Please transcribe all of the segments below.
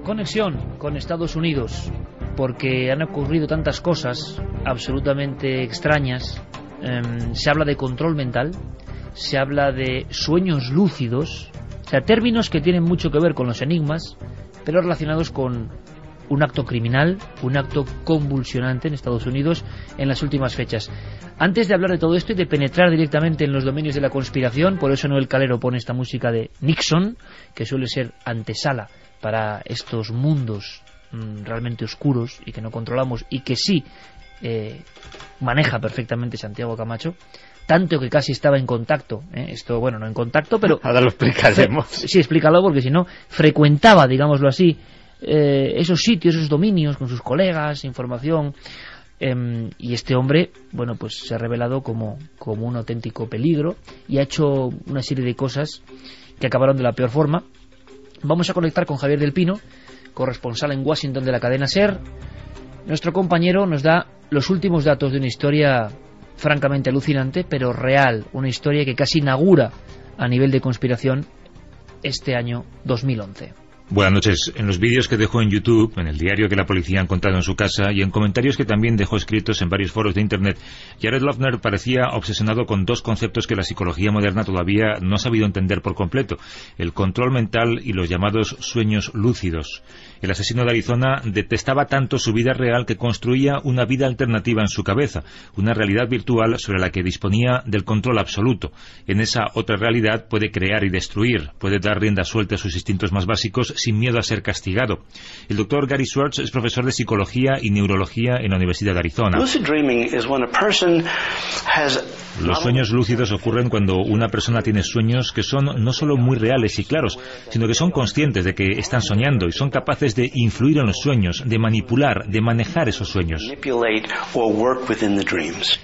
Conexión con Estados Unidos, porque han ocurrido tantas cosas absolutamente extrañas. Se habla de control mental, se habla de sueños lúcidos, o sea, términos que tienen mucho que ver con los enigmas, pero relacionados con un acto criminal, un acto convulsionante en Estados Unidos en las últimas fechas. Antes de hablar de todo esto y de penetrar directamente en los dominios de la conspiración, por eso Noel Calero pone esta música de Nixon, que suele ser antesala para estos mundos realmente oscuros y que no controlamos y que sí maneja perfectamente Santiago Camacho, tanto que casi estaba en contacto, esto, bueno, no en contacto, pero... Ahora lo explicaremos. Sí, explícalo, porque si no, frecuentaba, digámoslo así, esos sitios, esos dominios, con sus colegas, información, y este hombre, bueno, pues se ha revelado como un auténtico peligro y ha hecho una serie de cosas que acabaron de la peor forma. Vamos a conectar con Javier del Pino, corresponsal en Washington de la cadena SER. Nuestro compañero nos da los últimos datos de una historia francamente alucinante, pero real, una historia que casi inaugura a nivel de conspiración este año 2011. Buenas noches. En los vídeos que dejó en YouTube, en el diario que la policía ha encontrado en su casa y en comentarios que también dejó escritos en varios foros de Internet, Jared Loughner parecía obsesionado con dos conceptos que la psicología moderna todavía no ha sabido entender por completo: el control mental y los llamados sueños lúcidos. El asesino de Arizona detestaba tanto su vida real que construía una vida alternativa en su cabeza, una realidad virtual sobre la que disponía del control absoluto. En esa otra realidad puede crear y destruir, puede dar rienda suelta a sus instintos más básicos sin miedo a ser castigado. El doctor Gary Schwartz es profesor de psicología y neurología en la Universidad de Arizona. Los sueños lúcidos ocurren cuando una persona tiene sueños que son no solo muy reales y claros, sino que son conscientes de que están soñando y son capaces de influir en los sueños, de manipular, de manejar esos sueños.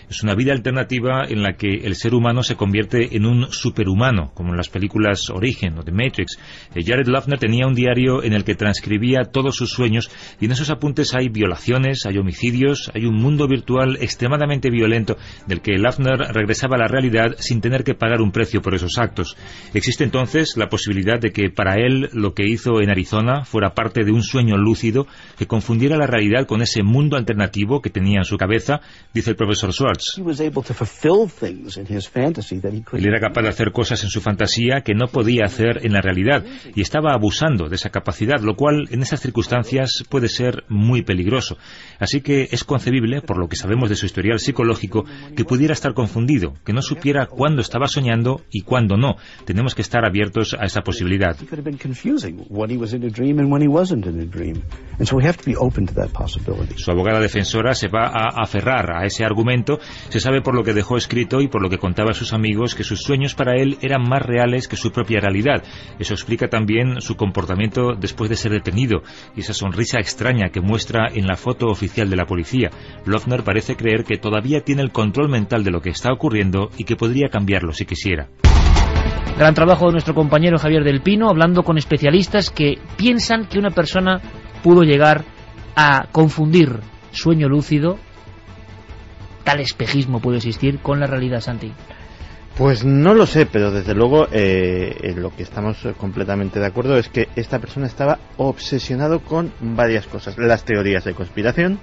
Es una vida alternativa en la que el ser humano se convierte en un superhumano, como en las películas Origen o The Matrix. Jared Loughner tenía un diario en el que transcribía todos sus sueños y en esos apuntes hay violaciones, hay homicidios, hay un mundo virtual extremadamente violento del que Loughner regresaba a la realidad sin tener que pagar un precio por esos actos. Existe entonces la posibilidad de que para él lo que hizo en Arizona fuera parte de un sueño lúcido que confundiera la realidad con ese mundo alternativo que tenía en su cabeza, dice el profesor Schwartz. Él era capaz de hacer cosas en su fantasía que no podía hacer en la realidad y estaba abusando de esa capacidad, lo cual en esas circunstancias puede ser muy peligroso. Así que es concebible, por lo que sabemos de su historial psicológico, que pudiera estar confundido, que no supiera cuándo estaba soñando y cuándo no. Tenemos que estar abiertos a esa posibilidad. Su abogada defensora se va a aferrar a ese argumento. Se sabe por lo que dejó escrito y por lo que contaba a sus amigos que sus sueños para él eran más reales que su propia realidad. Eso explica también su comportamiento después de ser detenido y esa sonrisa extraña que muestra en la foto oficial de la policía. Loughner parece creer que todavía tiene el control mental de lo que está ocurriendo y que podría cambiarlo si quisiera. Gran trabajo de nuestro compañero Javier del Pino, hablando con especialistas que piensan que una persona pudo llegar a confundir sueño lúcido, tal espejismo puede existir, con la realidad, Santi. Pues no lo sé, pero desde luego en lo que estamos completamente de acuerdo es que esta persona estaba obsesionado con varias cosas: las teorías de conspiración,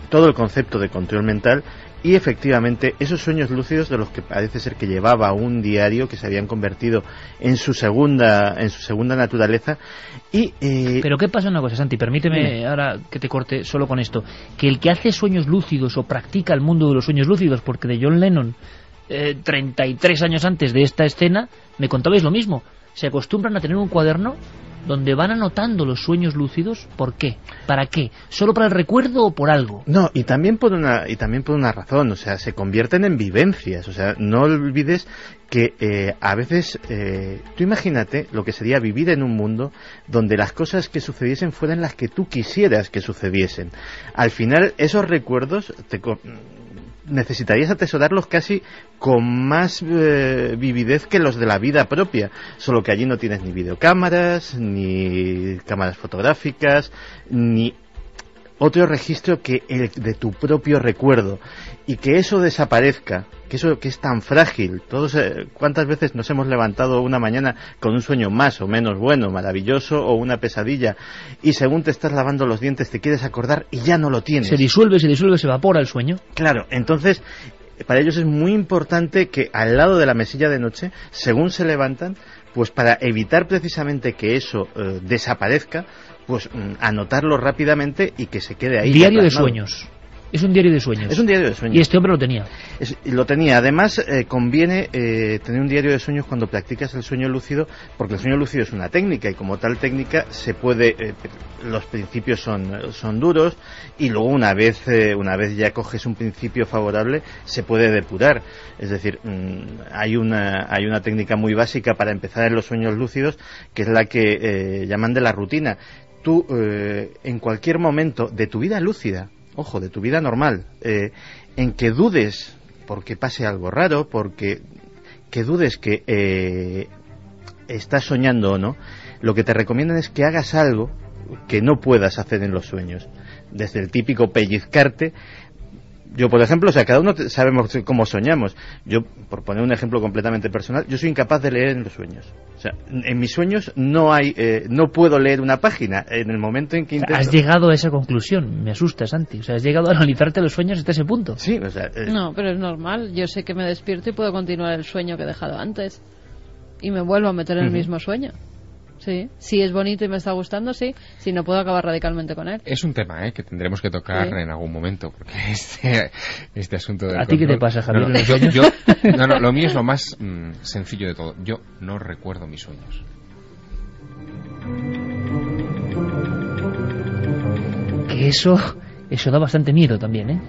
todo el concepto de control mental y efectivamente esos sueños lúcidos de los que parece ser que llevaba un diario, que se habían convertido en su segunda naturaleza. Pero ¿qué pasa una cosa, Santi? Permíteme ahora que te corte solo con esto, que el que hace sueños lúcidos o practica el mundo de los sueños lúcidos, porque de John Lennon 33 años antes de esta escena me contabais lo mismo, se acostumbran a tener un cuaderno donde van anotando los sueños lúcidos. ¿Por qué? ¿Para qué? ¿Solo para el recuerdo o por algo? No, y también por una razón, o sea, se convierten en vivencias. O sea, no olvides que a veces, tú imagínate lo que sería vivir en un mundo donde las cosas que sucediesen fueran las que tú quisieras que sucediesen. Al final, esos recuerdos necesitarías atesorarlos casi con más vividez que los de la vida propia, solo que allí no tienes ni videocámaras, ni cámaras fotográficas, ni otro registro que el de tu propio recuerdo, y que eso desaparezca, que eso que es tan frágil. Todos, ¿cuántas veces nos hemos levantado una mañana con un sueño más o menos bueno, maravilloso, o una pesadilla, y según te estás lavando los dientes te quieres acordar y ya no lo tienes? Se disuelve, se evapora el sueño. Claro, entonces para ellos es muy importante que al lado de la mesilla de noche, según se levantan, pues para evitar precisamente que eso desaparezca, pues anotarlo rápidamente y que se quede ahí. Diario de sueños. Es un diario de sueños. Es un diario de sueños. Y este hombre lo tenía. Lo tenía. Además, conviene tener un diario de sueños cuando practicas el sueño lúcido, porque el sueño lúcido es una técnica, y como tal técnica se puede... los principios son duros, y luego una vez ya coges un principio favorable, se puede depurar. Es decir, hay una técnica muy básica para empezar en los sueños lúcidos, que es la que llaman de la rutina. Tú, en cualquier momento de tu vida lúcida, ojo, de tu vida normal, en que dudes porque pase algo raro, porque que dudes que estás soñando o no, lo que te recomiendan es que hagas algo que no puedas hacer en los sueños. Desde el típico pellizcarte. Yo, por ejemplo, o sea, cada uno sabemos cómo soñamos. Yo, por poner un ejemplo completamente personal, yo soy incapaz de leer en los sueños. O sea, en mis sueños no puedo leer una página. En el momento en que intento... Has llegado a esa conclusión, me asusta, Santi. O sea, has llegado a analizarte los sueños hasta ese punto. Sí, o sea... No, pero es normal. Yo sé que me despierto y puedo continuar el sueño que he dejado antes. Y me vuelvo a meter en el mismo sueño. Sí, si es bonito y me está gustando, sí. Si no, puedo acabar radicalmente con él. Es un tema que tendremos que tocar en algún momento, porque este asunto del ¿A ti qué te pasa, Javier? No, lo mío es lo más sencillo de todo. Yo no recuerdo mis sueños. Que eso da bastante miedo también, ¿eh?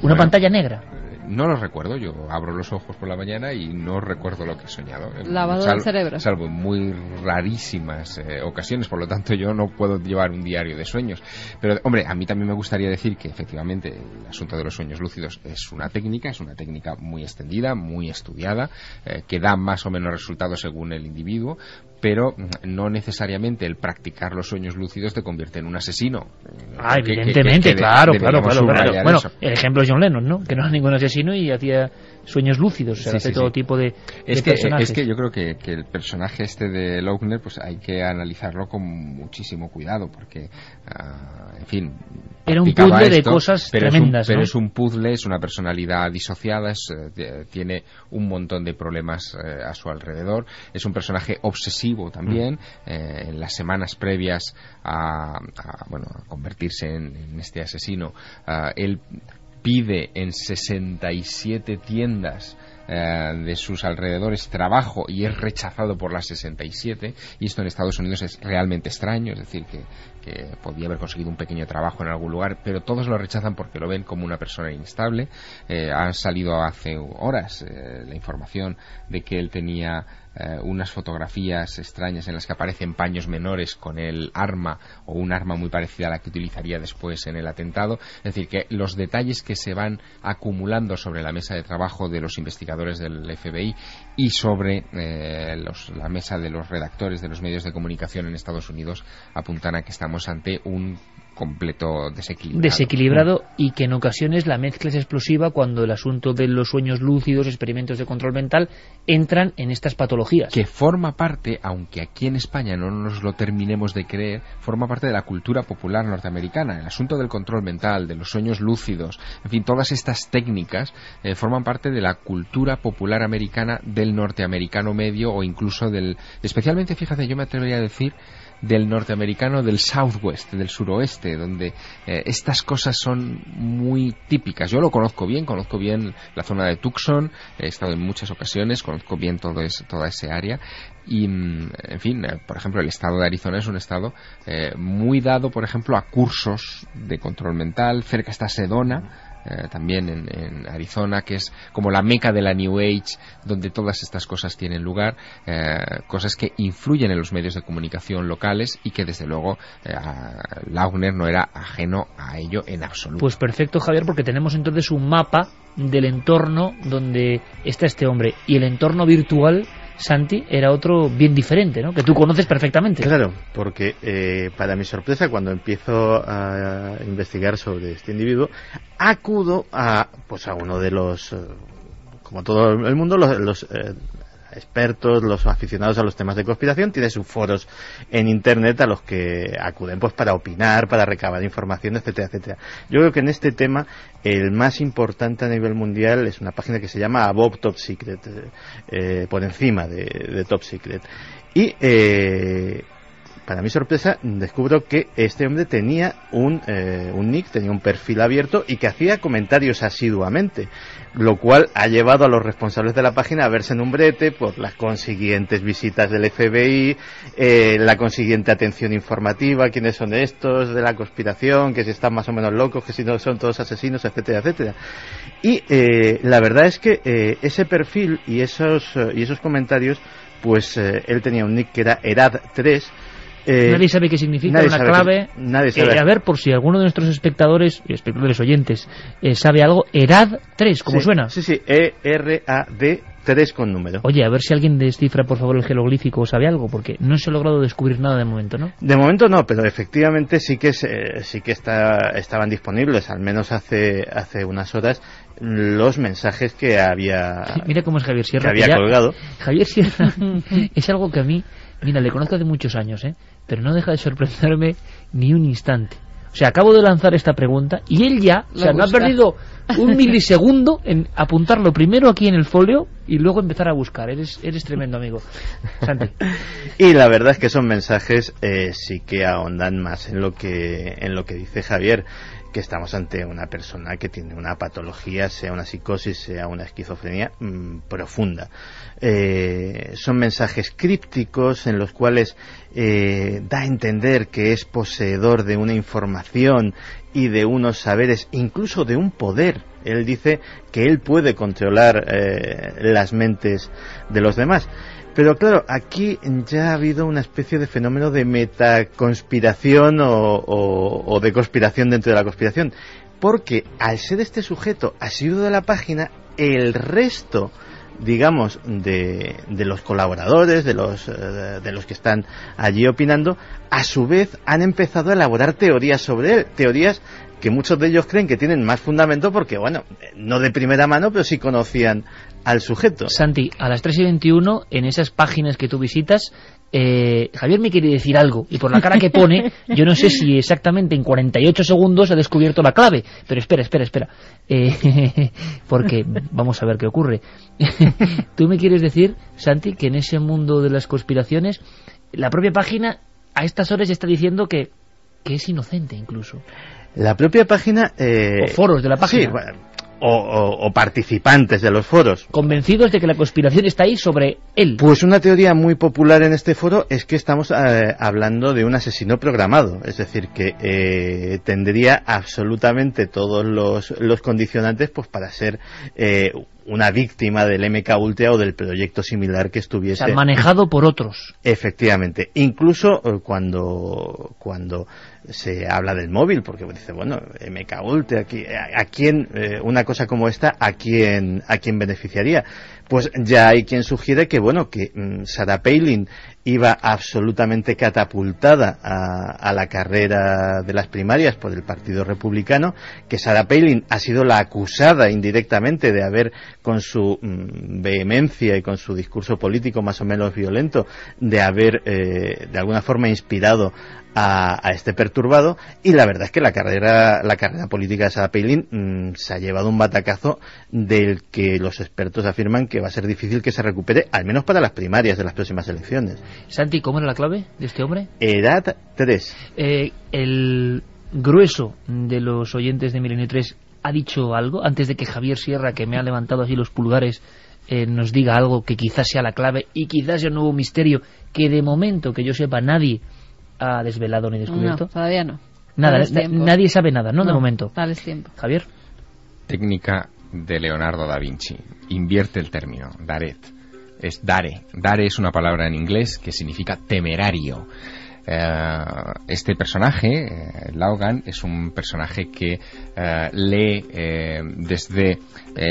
Una pantalla negra. No los recuerdo, yo abro los ojos por la mañana y no recuerdo lo que he soñado. Lavado del cerebro. Salvo en muy rarísimas ocasiones, por lo tanto yo no puedo llevar un diario de sueños. Pero, hombre, a mí también me gustaría decir que efectivamente el asunto de los sueños lúcidos es una técnica muy extendida, muy estudiada, que da más o menos resultados según el individuo, pero no necesariamente el practicar los sueños lúcidos te convierte en un asesino. Evidentemente, claro. Bueno, eso. El ejemplo es John Lennon, ¿no? Que no era ningún asesino y hacía sueños lúcidos, hace todo tipo de personajes. Es que yo creo que el personaje este de Lochner, pues hay que analizarlo con muchísimo cuidado, porque, en fin... Era un puzzle de cosas tremendas, pero es un puzzle, es una personalidad disociada, tiene un montón de problemas a su alrededor, es un personaje obsesivo también. En las semanas previas a convertirse en este asesino, él pide en 67 tiendas de sus alrededores trabajo y es rechazado por las 67, y esto en Estados Unidos es realmente extraño, es decir, que podía haber conseguido un pequeño trabajo en algún lugar, pero todos lo rechazan porque lo ven como una persona instable. Han salido hace horas la información de que él tenía unas fotografías extrañas en las que aparecen paños menores con el arma o un arma muy parecida a la que utilizaría después en el atentado. Es decir, que los detalles que se van acumulando sobre la mesa de trabajo de los investigadores del FBI y sobre la mesa de los redactores de los medios de comunicación en Estados Unidos apuntan a que estamos ante un completo desequilibrado y que en ocasiones la mezcla es explosiva cuando el asunto de los sueños lúcidos, experimentos de control mental, entran en estas patologías. Que forma parte, aunque aquí en España no nos lo terminemos de creer, forma parte de la cultura popular norteamericana. El asunto del control mental, de los sueños lúcidos, en fin, todas estas técnicas forman parte de la cultura popular americana, del norteamericano medio, o incluso especialmente, fíjate, yo me atrevería a decir, del norteamericano del Southwest, del suroeste, donde estas cosas son muy típicas. Yo lo conozco bien la zona de Tucson, he estado en muchas ocasiones, conozco bien toda esa área, y en fin, por ejemplo, el estado de Arizona es un estado muy dado, por ejemplo, a cursos de control mental. Cerca está Sedona, también en Arizona, que es como la meca de la New Age, donde todas estas cosas tienen lugar, cosas que influyen en los medios de comunicación locales y que desde luego Lochner no era ajeno a ello en absoluto. Pues perfecto, Javier, porque tenemos entonces un mapa del entorno donde está este hombre, y el entorno virtual Santi, era otro bien diferente, ¿no? Que tú conoces perfectamente. Claro, porque para mi sorpresa, cuando empiezo a investigar sobre este individuo, acudo a uno de los, como todo el mundo, los expertos, los aficionados a los temas de conspiración, tiene sus foros en internet a los que acuden pues para opinar, para recabar información, etcétera, etcétera. Yo creo que en este tema el más importante a nivel mundial es una página que se llama Above Top Secret, por encima de Top Secret. Y para mi sorpresa, descubro que este hombre tenía un nick, tenía un perfil abierto y que hacía comentarios asiduamente, lo cual ha llevado a los responsables de la página a verse en un brete por las consiguientes visitas del FBI, la consiguiente atención informativa, quiénes son estos de la conspiración, que si están más o menos locos, que si no son todos asesinos, etcétera, etcétera. Y la verdad es que ese perfil y esos comentarios, pues él tenía un nick que era Erad3. Nadie sabe qué significa, una clave. Nadie sabe. A ver, por si alguno de nuestros espectadores oyentes sabe algo, Erad3, ¿cómo suena? Sí, ERAD 3 con número. Oye, a ver si alguien descifra por favor el jeroglífico o sabe algo, porque no se ha logrado descubrir nada de momento, ¿no? De momento no, pero efectivamente sí que estaban disponibles, al menos hace unas horas, los mensajes que había. Mira cómo es Javier Sierra. Que había colgado. Javier Sierra es algo que a mí, mira, le conozco hace muchos años, pero no deja de sorprenderme ni un instante. O sea, acabo de lanzar esta pregunta y él ya, no ha perdido un milisegundo en apuntarlo primero aquí en el folio y luego empezar a buscar. Eres tremendo, amigo. Santi. Y la verdad es que son mensajes sí que ahondan más en lo que dice Javier, que estamos ante una persona que tiene una patología, sea una psicosis, sea una esquizofrenia profunda. Son mensajes crípticos en los cuales da a entender que es poseedor de una información y de unos saberes, incluso de un poder. Él dice que él puede controlar las mentes de los demás. Pero claro, aquí ya ha habido una especie de fenómeno de metaconspiración o de conspiración dentro de la conspiración, porque al ser este sujeto asiduo de la página, el resto, digamos, de los colaboradores, de los que están allí opinando, a su vez han empezado a elaborar teorías sobre él, teorías que muchos de ellos creen que tienen más fundamento porque, bueno, no de primera mano, pero sí conocían al sujeto. Santi, a las 3:21, en esas páginas que tú visitas, Javier me quiere decir algo, y por la cara que pone, yo no sé si exactamente en 48 segundos ha descubierto la clave, pero espera, porque vamos a ver qué ocurre. Tú me quieres decir, Santi, que en ese mundo de las conspiraciones, la propia página a estas horas ya está diciendo que es inocente incluso. La propia página... o foros de la página. Sí, bueno, o participantes de los foros. Convencidos de que la conspiración está ahí sobre él. Pues una teoría muy popular en este foro es que estamos hablando de un asesino programado. Es decir, que tendría absolutamente todos los condicionantes pues para ser... una víctima del MK Ultra o del proyecto similar que estuviese... O sea, manejado por otros. Efectivamente. Incluso cuando se habla del móvil, porque dice, bueno, MK Ultra, ¿a quién, una cosa como esta, a quién beneficiaría? Pues ya hay quien sugiere que, bueno, que Sarah Palin iba absolutamente catapultada a la carrera de las primarias por el Partido Republicano, que Sarah Palin ha sido la acusada indirectamente de haber, con su vehemencia y con su discurso político más o menos violento, de haber de alguna forma inspirado a este perturbado, y la verdad es que la carrera política de Sarah Palin se ha llevado un batacazo del que los expertos afirman que va a ser difícil que se recupere, al menos para las primarias de las próximas elecciones. Santi, ¿cómo era la clave de este hombre? Edad 3. El grueso de los oyentes de Milenio 3 ha dicho algo antes de que Javier Sierra, que me ha levantado así los pulgares, nos diga algo que quizás sea la clave y quizás sea un nuevo misterio que de momento, que yo sepa, nadie ha desvelado ni descubierto. No, todavía no. Nada, nadie sabe nada, ¿no? De momento. Dale tiempo. Javier. Técnica de Leonardo da Vinci. Invierte el término. Daret. Es dare. Dare es una palabra en inglés que significa temerario. Este personaje, Laogan, es un personaje que lee desde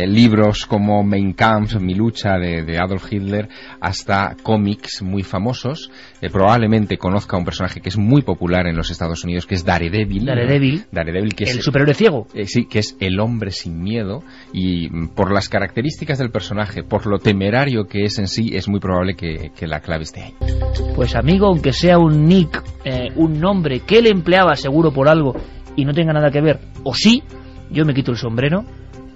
libros como Mein Kampf, Mi lucha, de Adolf Hitler, hasta cómics muy famosos. Probablemente conozca un personaje que es muy popular en los Estados Unidos, que es Daredevil. Daredevil, que es el superhéroe ciego. Sí, que es el hombre sin miedo, y por las características del personaje, por lo temerario que es en sí, es muy probable que la clave esté ahí. Pues amigo, aunque sea un nick, un nombre que él empleaba seguro por algo y no tenga nada que ver, o sí, yo me quito el sombrero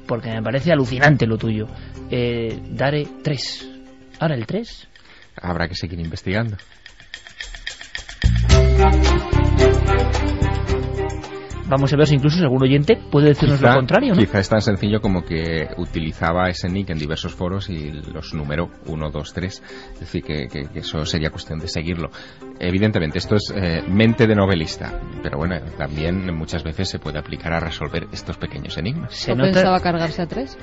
porque me parece alucinante lo tuyo. Dare 3. ¿Ahora el 3? Habrá que seguir investigando. Vamos a ver si incluso algún oyente puede decirnos lo contrario, ¿no? Quizá es tan sencillo como que utilizaba ese nick en diversos foros y los numeró 1, 2, 3. Es decir, que eso sería cuestión de seguirlo. Evidentemente, esto es mente de novelista, pero bueno, también muchas veces se puede aplicar a resolver estos pequeños enigmas. ¿No pensaba cargarse a 3?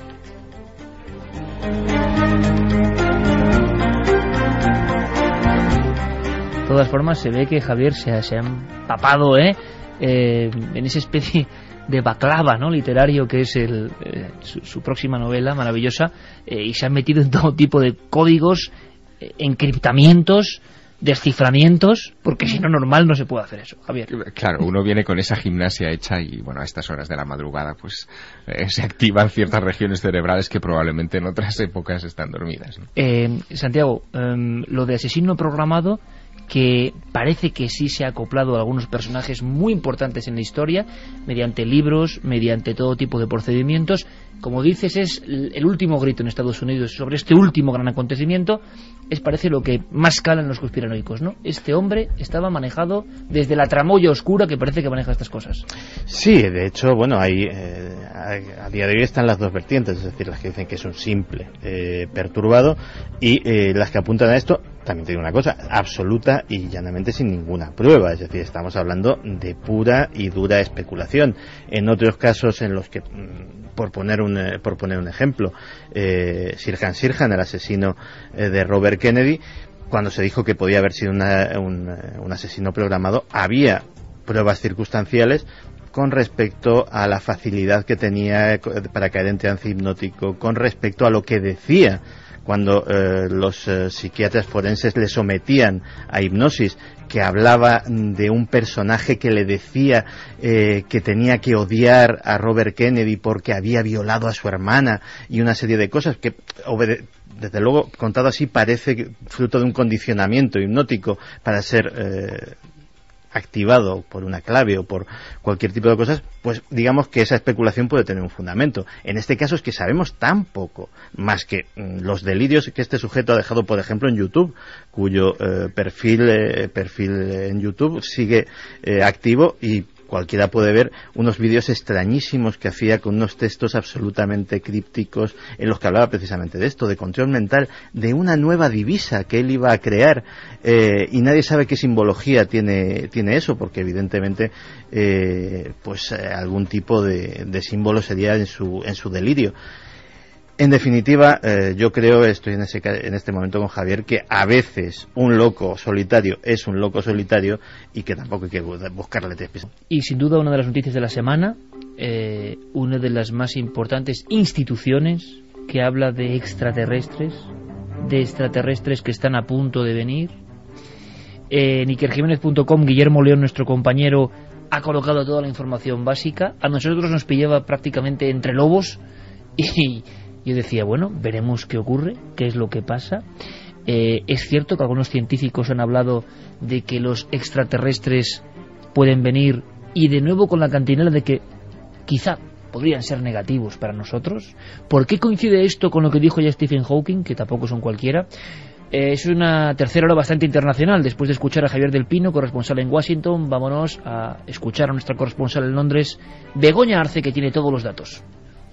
De todas formas, se ve que Javier se ha empapado, en esa especie de baklava, ¿no?, literario que es su próxima novela maravillosa, y se han metido en todo tipo de códigos, encriptamientos, desciframientos, porque si no, normal no se puede hacer eso, Javier. Claro, uno viene con esa gimnasia hecha y bueno, a estas horas de la madrugada pues se activan ciertas regiones cerebrales que probablemente en otras épocas están dormidas, ¿no? Santiago, lo de asesino programado, que parece que sí se ha acoplado a algunos personajes muy importantes en la historia, mediante libros, mediante todo tipo de procedimientos. Como dices, es el último grito en Estados Unidos sobre este último gran acontecimiento. Parece lo que más cala en los conspiranoicos, ¿no? Este hombre estaba manejado desde la tramoya oscura que parece que maneja estas cosas. Sí, de hecho, bueno, ahí a día de hoy están las dos vertientes, es decir, las que dicen que es un simple perturbado y las que apuntan a esto. También te digo una cosa, absoluta y llanamente sin ninguna prueba, es decir, estamos hablando de pura y dura especulación. En otros casos en los que, por poner un ejemplo, Sirhan, el asesino de Robert Kennedy, cuando se dijo que podía haber sido un asesino programado, había pruebas circunstanciales con respecto a la facilidad que tenía para caer en trance hipnótico, con respecto a lo que decía cuando los psiquiatras forenses le sometían a hipnosis, que hablaba de un personaje que le decía que tenía que odiar a Robert Kennedy porque había violado a su hermana y una serie de cosas que, desde luego, contado así, parece fruto de un condicionamiento hipnótico para ser activado por una clave o por cualquier tipo de cosas, pues digamos que esa especulación puede tener un fundamento. En este caso es que sabemos tan poco, más que los delirios que este sujeto ha dejado, por ejemplo, en YouTube, cuyo perfil en YouTube sigue activo, y cualquiera puede ver unos vídeos extrañísimos que hacía con unos textos absolutamente crípticos en los que hablaba precisamente de esto, de control mental, de una nueva divisa que él iba a crear, y nadie sabe qué simbología tiene eso, porque evidentemente algún tipo de símbolo sería en su delirio. En definitiva, yo creo, estoy en este momento con Javier, que a veces un loco solitario es un loco solitario y que tampoco hay que buscarle tres pies. Y sin duda una de las noticias de la semana, una de las más importantes instituciones que habla de extraterrestres que están a punto de venir. En ikerjiménez.com, Guillermo León, nuestro compañero, ha colocado toda la información básica. A nosotros nos pillaba prácticamente entre lobos y yo decía, bueno, veremos qué ocurre, qué es lo que pasa. Es cierto que algunos científicos han hablado de que los extraterrestres pueden venir, y de nuevo con la cantinela de que quizá podrían ser negativos para nosotros. ¿Por qué coincide esto con lo que dijo ya Stephen Hawking, que tampoco son cualquiera? Es una tercera hora bastante internacional. Después de escuchar a Javier del Pino, corresponsal en Washington, vámonos a escuchar a nuestra corresponsal en Londres, Begoña Arce, que tiene todos los datos.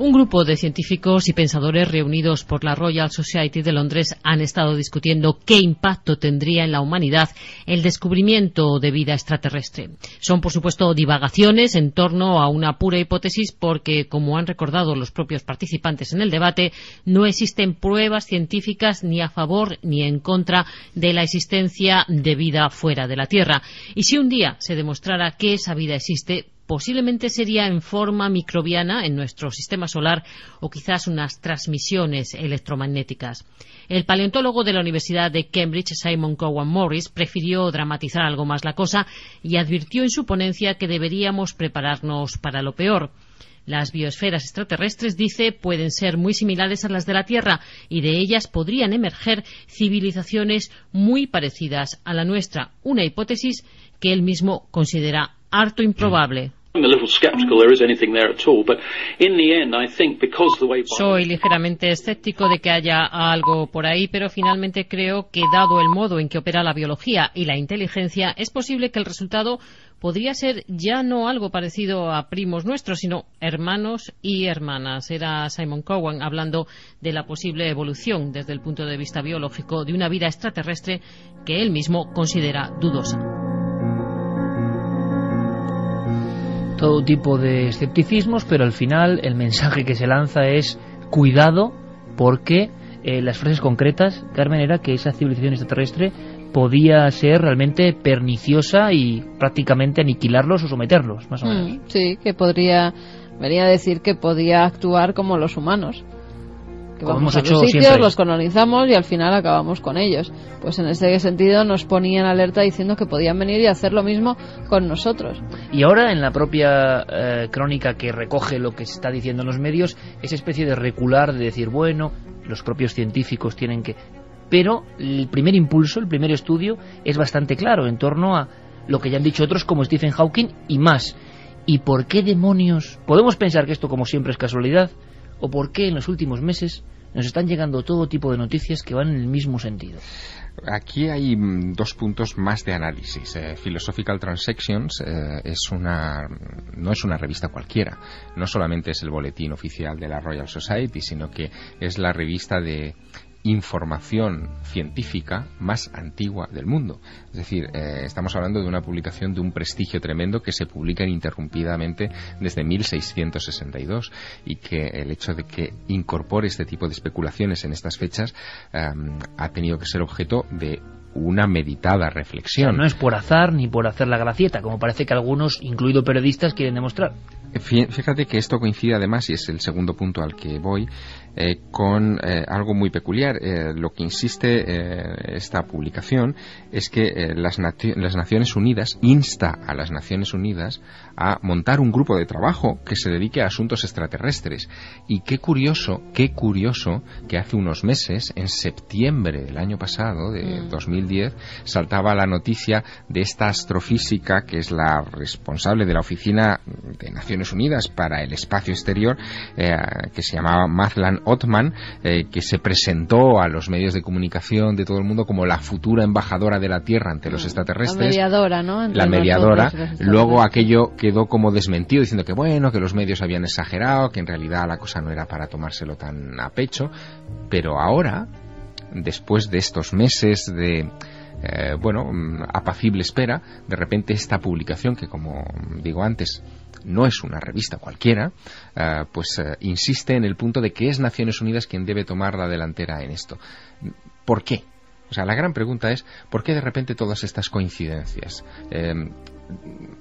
Un grupo de científicos y pensadores reunidos por la Royal Society de Londres han estado discutiendo qué impacto tendría en la humanidad el descubrimiento de vida extraterrestre. Son, por supuesto, divagaciones en torno a una pura hipótesis porque, como han recordado los propios participantes en el debate, no existen pruebas científicas ni a favor ni en contra de la existencia de vida fuera de la Tierra. Y si un día se demostrara que esa vida existe, posiblemente sería en forma microbiana en nuestro sistema solar o quizás unas transmisiones electromagnéticas. El paleontólogo de la Universidad de Cambridge, Simon Cowan Morris, prefirió dramatizar algo más la cosa y advirtió en su ponencia que deberíamos prepararnos para lo peor. Las biosferas extraterrestres, dice, pueden ser muy similares a las de la Tierra y de ellas podrían emerger civilizaciones muy parecidas a la nuestra, una hipótesis que él mismo considera harto improbable. Soy ligeramente escéptico de que haya algo por ahí, pero finalmente creo que, dado el modo en que opera la biología y la inteligencia, es posible que el resultado podría ser ya no algo parecido a primos nuestros, sino hermanos y hermanas. Era Simon Cowan hablando de la posible evolución desde el punto de vista biológico de una vida extraterrestre que él mismo considera dudosa. Todo tipo de escepticismos, pero al final el mensaje que se lanza es cuidado, porque las frases concretas, Carmen, era que esa civilización extraterrestre podía ser realmente perniciosa y prácticamente aniquilarlos o someterlos, más o menos. Sí, que venía a decir que podía actuar como los humanos. Que como vamos hemos a hecho los sitios, siempre. los colonizamos y al final acabamos con ellos. Pues en ese sentido nos ponían alerta diciendo que podían venir y hacer lo mismo con nosotros. Y ahora, en la propia crónica que recoge lo que se está diciendo en los medios, esa especie de recular, de decir, bueno, los propios científicos tienen que... Pero el primer impulso, el primer estudio, es bastante claro en torno a lo que ya han dicho otros como Stephen Hawking y más. ¿Y por qué demonios? Podemos pensar que esto, como siempre, es casualidad, o por qué en los últimos meses nos están llegando todo tipo de noticias que van en el mismo sentido. Aquí hay dos puntos más de análisis. Philosophical Transactions no es una revista cualquiera. No solamente es el boletín oficial de la Royal Society, sino que es la revista de información científica más antigua del mundo. Es decir, estamos hablando de una publicación de un prestigio tremendo que se publica ininterrumpidamente desde 1662 y que el hecho de que incorpore este tipo de especulaciones en estas fechas ha tenido que ser objeto de una meditada reflexión. O sea, no es por azar ni por hacer la gracieta, como parece que algunos, incluido periodistas, quieren demostrar. Fíjate que esto coincide además, y es el segundo punto al que voy, con algo muy peculiar. Lo que insiste esta publicación es que las Naciones Unidas insta a las Naciones Unidas a montar un grupo de trabajo que se dedique a asuntos extraterrestres. Y qué curioso que hace unos meses, en septiembre del año pasado, de 2010, saltaba la noticia de esta astrofísica que es la responsable de la Oficina de Naciones Unidas para el Espacio Exterior, que se llamaba Madeleine Othman, que se presentó a los medios de comunicación de todo el mundo como la futura embajadora de la Tierra ante los extraterrestres. La mediadora, ¿no? La mediadora. Luego aquello quedó como desmentido, diciendo que bueno, que los medios habían exagerado, que en realidad la cosa no era para tomárselo tan a pecho. Pero ahora, después de estos meses de apacible espera, de repente esta publicación, que como digo antes no es una revista cualquiera, insiste en el punto de que es Naciones Unidas quien debe tomar la delantera en esto. ¿Por qué? O sea, la gran pregunta es, ¿por qué de repente todas estas coincidencias?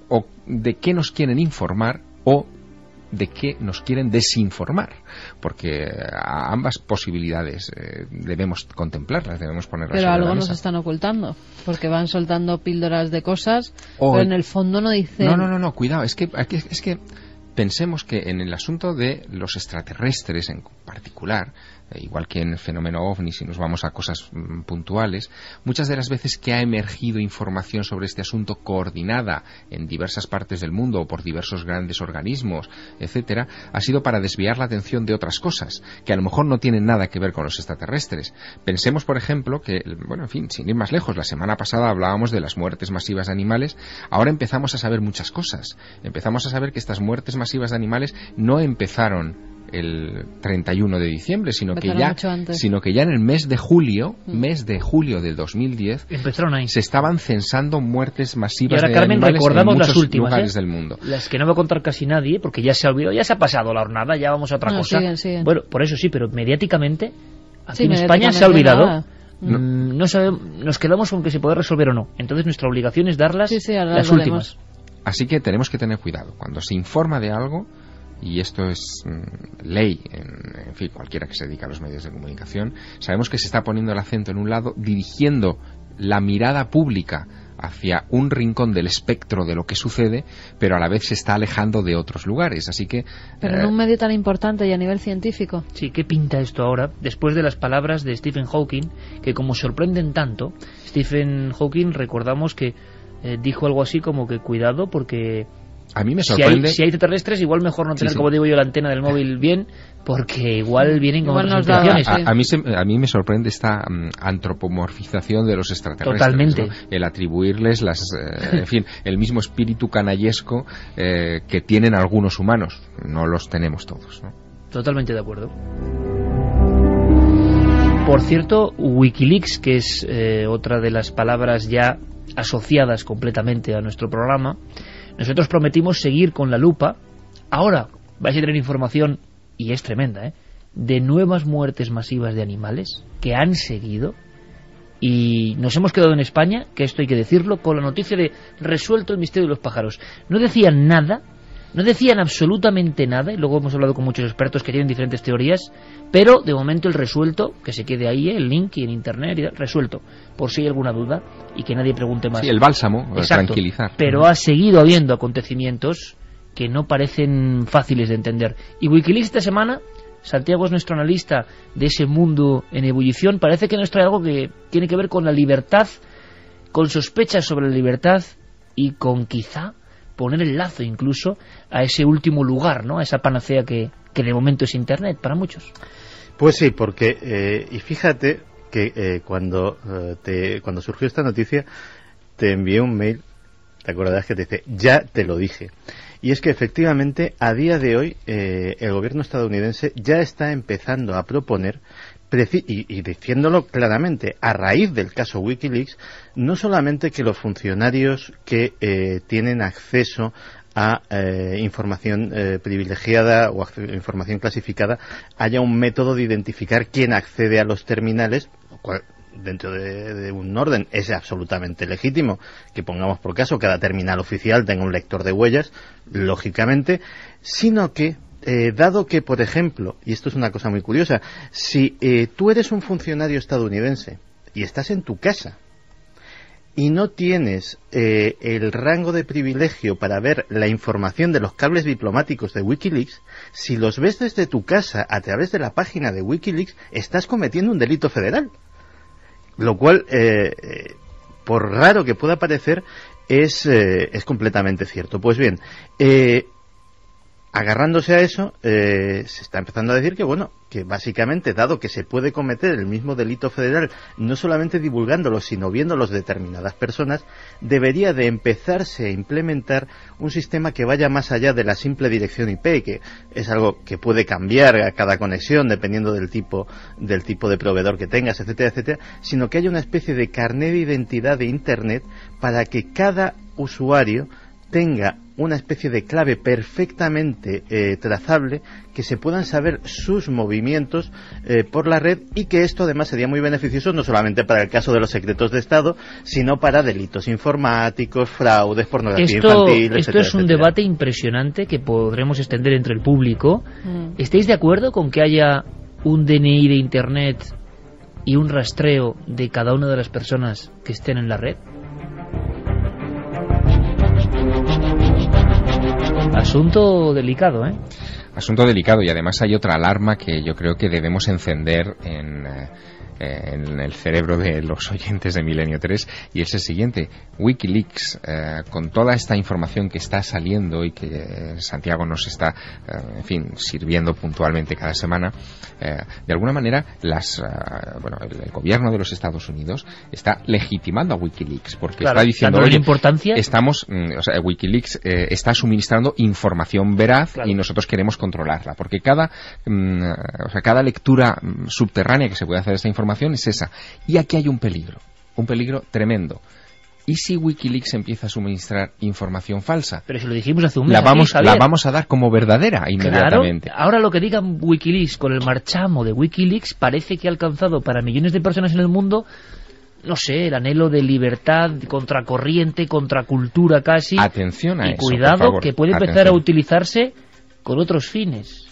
¿O de qué nos quieren informar o de qué nos quieren desinformar? Porque a ambas posibilidades debemos contemplarlas, debemos ponerlas pero sobre la algo mesa. nos están ocultando, porque van soltando píldoras de cosas, pero en el fondo no dicen... No, cuidado, es que pensemos que en el asunto de los extraterrestres en particular, igual que en el fenómeno OVNI, si nos vamos a cosas puntuales, muchas de las veces que ha emergido información sobre este asunto coordinada en diversas partes del mundo o por diversos grandes organismos, etcétera, ha sido para desviar la atención de otras cosas que a lo mejor no tienen nada que ver con los extraterrestres. Pensemos, por ejemplo, que, sin ir más lejos, la semana pasada hablábamos de las muertes masivas de animales. Ahora empezamos a saber muchas cosas. Empezamos a saber que estas muertes masivas de animales no empezaron el 31 de diciembre, sino que ya en el mes de julio del 2010 empezaron ahí. Se estaban censando muertes masivas de animales recordamos en muchos las últimas, lugares del mundo. Las que no va a contar casi nadie, porque ya se ha olvidado, ya se ha pasado la hornada, ya vamos a otra cosa. Siguen. Bueno, por eso sí, pero mediáticamente aquí en España se ha olvidado. No sabemos, nos quedamos con que se puede resolver o no. Entonces nuestra obligación es darlas las últimas. Así que tenemos que tener cuidado. Cuando se informa de algo, y esto es ley en fin, cualquiera que se dedica a los medios de comunicación, sabemos que se está poniendo el acento en un lado, dirigiendo la mirada pública hacia un rincón del espectro de lo que sucede, pero a la vez se está alejando de otros lugares, así que... Pero en un medio tan importante y a nivel científico. Sí, ¿qué pinta esto ahora? Después de las palabras de Stephen Hawking, que como sorprenden tanto, Stephen Hawking, recordamos que dijo algo así como que cuidado porque... A mí me sorprende... Si hay extraterrestres, igual mejor no tener, como digo yo, la antena del móvil bien, porque igual vienen con otras intenciones. A mí me sorprende esta antropomorfización de los extraterrestres. Totalmente. ¿No? El atribuirles el mismo espíritu canallesco que tienen algunos humanos. No los tenemos todos, ¿no? Totalmente de acuerdo. Por cierto, Wikileaks, que es otra de las palabras ya asociadas completamente a nuestro programa, nosotros prometimos seguir con la lupa. Ahora vais a tener información, y es tremenda, de nuevas muertes masivas de animales que han seguido. Y nos hemos quedado en España, que esto hay que decirlo, con la noticia de resuelto el misterio de los pájaros. No decían nada, no decían absolutamente nada, y luego hemos hablado con muchos expertos que tienen diferentes teorías, pero de momento el resuelto, que se quede ahí, el link y en internet, resuelto, por si hay alguna duda y que nadie pregunte más. Sí, el bálsamo, tranquilizar. Pero ha seguido habiendo acontecimientos que no parecen fáciles de entender. Y Wikileaks esta semana, Santiago es nuestro analista de ese mundo en ebullición, parece que nos trae algo que tiene que ver con la libertad, con sospechas sobre la libertad y con quizá poner el lazo incluso a ese último lugar, ¿no? A esa panacea que de momento es Internet para muchos. Pues sí, porque y fíjate que cuando surgió esta noticia te envié un mail, te acordarás que te dice, ya te lo dije. Y es que efectivamente a día de hoy el gobierno estadounidense ya está empezando a proponer, y diciéndolo claramente, a raíz del caso Wikileaks, no solamente que los funcionarios que tienen acceso a información privilegiada o información clasificada, haya un método de identificar quién accede a los terminales, lo cual dentro de un orden es absolutamente legítimo que pongamos por caso cada terminal oficial tenga un lector de huellas, lógicamente, sino que dado que, por ejemplo, y esto es una cosa muy curiosa, si tú eres un funcionario estadounidense y estás en tu casa y no tienes el rango de privilegio para ver la información de los cables diplomáticos de Wikileaks, si los ves desde tu casa a través de la página de Wikileaks, estás cometiendo un delito federal. Lo cual, por raro que pueda parecer, es completamente cierto. Pues bien, agarrándose a eso, se está empezando a decir que, bueno, que básicamente, dado que se puede cometer el mismo delito federal, no solamente divulgándolo, sino viéndolos determinadas personas, debería de empezarse a implementar un sistema que vaya más allá de la simple dirección IP, que es algo que puede cambiar a cada conexión dependiendo del tipo de proveedor que tengas, etcétera, etcétera, sino que haya una especie de carnet de identidad de Internet para que cada usuario tenga una especie de clave perfectamente trazable, que se puedan saber sus movimientos por la red, y que esto además sería muy beneficioso no solamente para el caso de los secretos de Estado, sino para delitos informáticos, fraudes, pornografía infantil, etcétera. Esto es un debate impresionante que podremos extender entre el público. ¿Estáis de acuerdo con que haya un DNI de Internet y un rastreo de cada una de las personas que estén en la red? Asunto delicado, ¿eh? Asunto delicado, y además hay otra alarma que yo creo que debemos encender en el cerebro de los oyentes de Milenio 3, y es el siguiente. Wikileaks, con toda esta información que está saliendo y que Santiago nos está sirviendo puntualmente cada semana, de alguna manera el gobierno de los Estados Unidos está legitimando a Wikileaks, porque está diciendo, oye, importancia. Wikileaks está suministrando información veraz, y nosotros queremos controlarla, porque cada lectura subterránea que se puede hacer de esta información es esa. Y aquí hay un peligro tremendo. ¿Y si Wikileaks empieza a suministrar información falsa? Pero si lo dijimos hace un mes. La vamos a dar como verdadera inmediatamente. Claro, ahora lo que diga Wikileaks con el marchamo de Wikileaks parece que ha alcanzado para millones de personas en el mundo, no sé, el anhelo de libertad, contracorriente, contracultura casi. Atención a y eso, cuidado, por favor. que puede empezar a utilizarse con otros fines.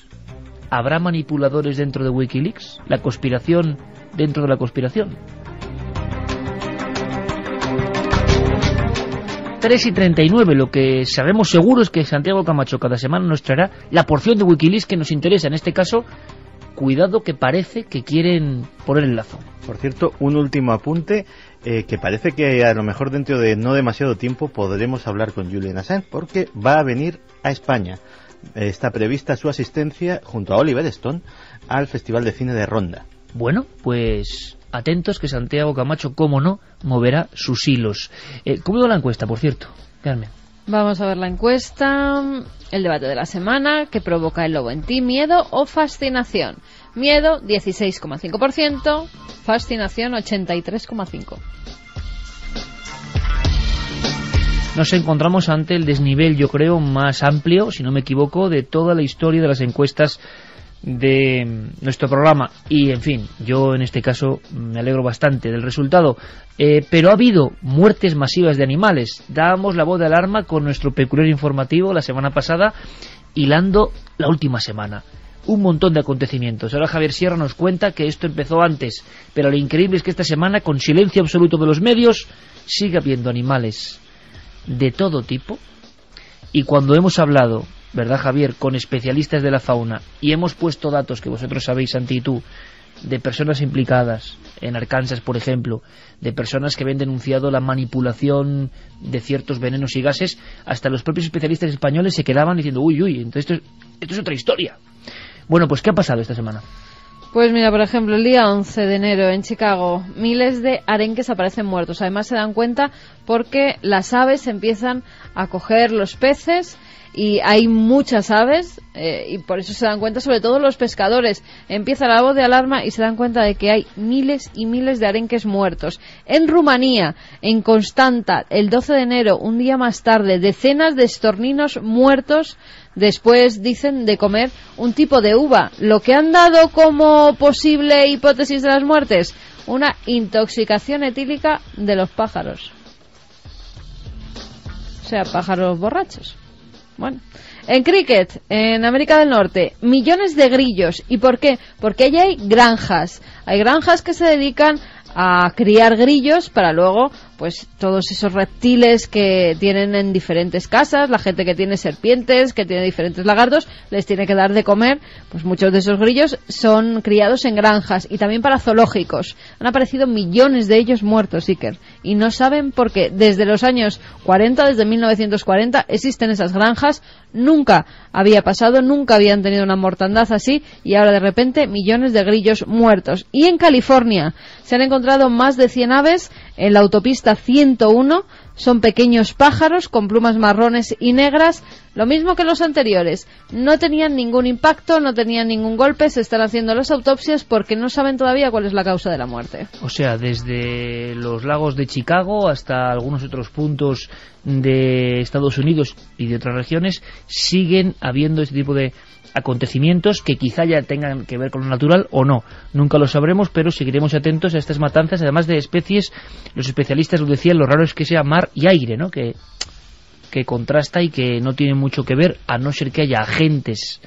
¿Habrá manipuladores dentro de Wikileaks? ¿La conspiración dentro de la conspiración? 3:39, lo que sabemos seguro es que Santiago Camacho cada semana nos traerá la porción de Wikileaks que nos interesa. En este caso, cuidado, que parece que quieren poner el lazo. Por cierto, un último apunte, que parece que a lo mejor dentro de no demasiado tiempo podremos hablar con Julian Assange, porque va a venir a España. Está prevista su asistencia junto a Oliver Stone al Festival de Cine de Ronda. Bueno, pues atentos, que Santiago Camacho, cómo no, moverá sus hilos. ¿Cómo va la encuesta, por cierto, Carmen? Vamos a ver la encuesta. El debate de la semana: ¿qué provoca el lobo en ti? ¿Miedo o fascinación? Miedo, 16,5%. Fascinación, 83,5%. Nos encontramos ante el desnivel, yo creo, más amplio, si no me equivoco, de toda la historia de las encuestas de nuestro programa. Y, en fin, yo en este caso me alegro bastante del resultado. Pero ha habido muertes masivas de animales. Dábamos la voz de alarma con nuestro peculiar informativo la semana pasada, hilando la última semana. Un montón de acontecimientos. Ahora Javier Sierra nos cuenta que esto empezó antes, pero lo increíble es que esta semana, con silencio absoluto de los medios, sigue habiendo animales de todo tipo. Y cuando hemos hablado, ¿verdad, Javier?, con especialistas de la fauna, y hemos puesto datos que vosotros sabéis, Santi y tú, de personas implicadas en Arkansas, por ejemplo, de personas que habían denunciado la manipulación de ciertos venenos y gases, hasta los propios especialistas españoles se quedaban diciendo uy, entonces esto es otra historia. Bueno, pues ¿qué ha pasado esta semana? Pues mira, por ejemplo, el día 11 de enero en Chicago, miles de arenques aparecen muertos. Además se dan cuenta porque las aves empiezan a coger los peces, y hay muchas aves, y por eso se dan cuenta, sobre todo los pescadores. Empieza la voz de alarma y se dan cuenta de que hay miles y miles de arenques muertos. En Rumanía, en Constanta, el 12 de enero, un día más tarde, decenas de estorninos muertos después, dicen, de comer un tipo de uva. Lo que han dado como posible hipótesis de las muertes: una intoxicación etílica de los pájaros. O sea, pájaros borrachos. Bueno, en cricket, en América del Norte, millones de grillos. ¿Y por qué? Porque allí hay granjas. Hay granjas que se dedican a criar grillos para luego, pues, todos esos reptiles que tienen en diferentes casas, la gente que tiene serpientes, que tiene diferentes lagartos, les tiene que dar de comer. Pues muchos de esos grillos son criados en granjas, y también para zoológicos. Han aparecido millones de ellos muertos, Iker, y no saben por qué. Desde los años 40, desde 1940, existen esas granjas. Nunca había pasado, nunca habían tenido una mortandad así, y ahora de repente millones de grillos muertos. Y en California se han encontrado más de 100 aves en la autopista 101. Son pequeños pájaros con plumas marrones y negras, lo mismo que los anteriores. No tenían ningún impacto, no tenían ningún golpe. Se están haciendo las autopsias porque no saben todavía cuál es la causa de la muerte. O sea, desde los lagos de Chicago hasta algunos otros puntos de Estados Unidos y de otras regiones, siguen habiendo este tipo de acontecimientos que quizá ya tengan que ver con lo natural o no. Nunca lo sabremos, pero seguiremos atentos a estas matanzas, además de especies. Los especialistas lo decían, lo raro es que sea mar y aire, ¿no? Que contrasta y que no tiene mucho que ver, a no ser que haya agentes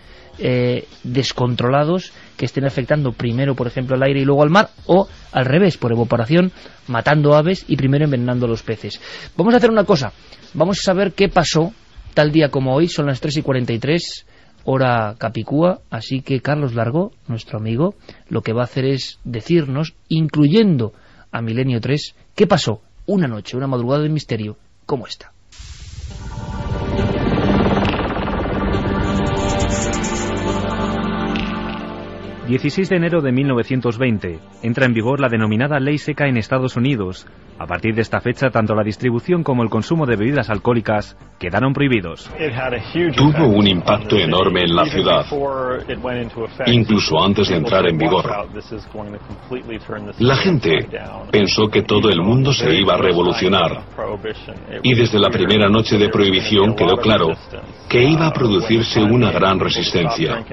descontrolados que estén afectando primero, por ejemplo, al aire y luego al mar, o al revés, por evaporación, matando aves y primero envenenando a los peces. Vamos a hacer una cosa, vamos a saber qué pasó tal día como hoy. Son las 3:43, hora Capicúa, así que Carlos Largo, nuestro amigo, lo que va a hacer es decirnos, incluyendo a Milenio 3, qué pasó una noche, una madrugada de misterio como esta. El 16 de enero de 1920 entra en vigor la denominada Ley Seca en Estados Unidos. A partir de esta fecha, tanto la distribución como el consumo de bebidas alcohólicas quedaron prohibidos. Tuvo un impacto enorme en la ciudad, incluso antes de entrar en vigor. La gente pensó que todo el mundo se iba a revolucionar, y desde la primera noche de prohibición quedó claro que iba a producirse una gran resistencia.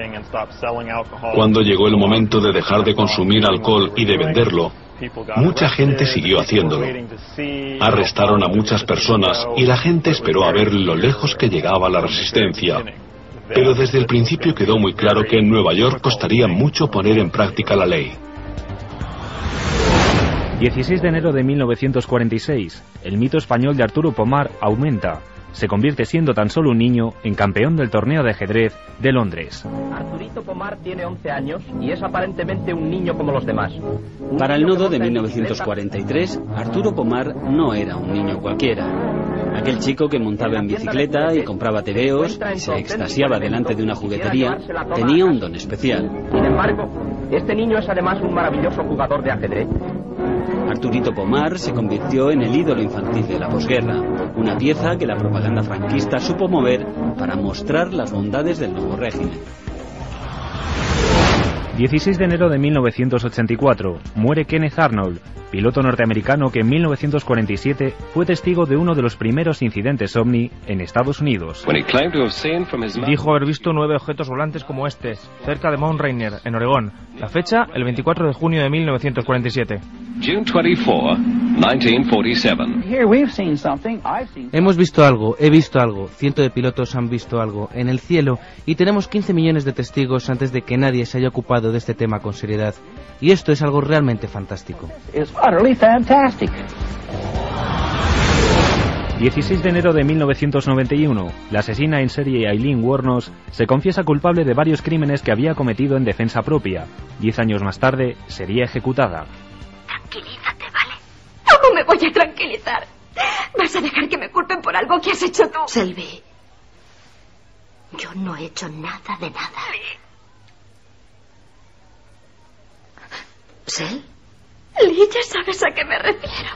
Cuando llegó el momento de dejar de consumir alcohol y de venderlo, mucha gente siguió haciéndolo. Arrestaron a muchas personas y la gente esperó a ver lo lejos que llegaba la resistencia. Pero desde el principio quedó muy claro que en Nueva York costaría mucho poner en práctica la ley. 16 de enero de 1946. El mito español de Arturo Pomar aumenta. Se convierte, siendo tan solo un niño, en campeón del torneo de ajedrez de Londres. Arturito Pomar tiene 11 años y es aparentemente un niño como los demás. Para el nodo de 1943, Arturo Pomar no era un niño cualquiera. Aquel chico que montaba en bicicleta y compraba tebeos, se extasiaba delante de una juguetería, tenía un don especial. Sin embargo, este niño es además un maravilloso jugador de ajedrez. Arturito Pomar se convirtió en el ídolo infantil de la posguerra, una pieza que la propaganda franquista supo mover para mostrar las bondades del nuevo régimen. 16 de enero de 1984. Muere Kenneth Arnold, piloto norteamericano que en 1947 fue testigo de uno de los primeros incidentes ovni en Estados Unidos. Dijo haber visto 9 objetos volantes como este, cerca de Mount Rainier, en Oregón. La fecha, el 24 de junio de 1947. June 24, 1947. Hemos visto algo, he visto algo, cientos de pilotos han visto algo en el cielo y tenemos 15 millones de testigos antes de que nadie se haya ocupado de este tema con seriedad. Y esto es algo realmente fantástico. 16 de enero de 1991. La asesina en serie Aileen Wuornos se confiesa culpable de varios crímenes que había cometido en defensa propia. 10 años más tarde sería ejecutada. Tranquilízate, ¿vale? ¿Cómo me voy a tranquilizar? ¿Vas a dejar que me culpen por algo que has hecho tú? Selby, yo no he hecho nada de nada. ¿Sel? Lee, ya sabes a qué me refiero.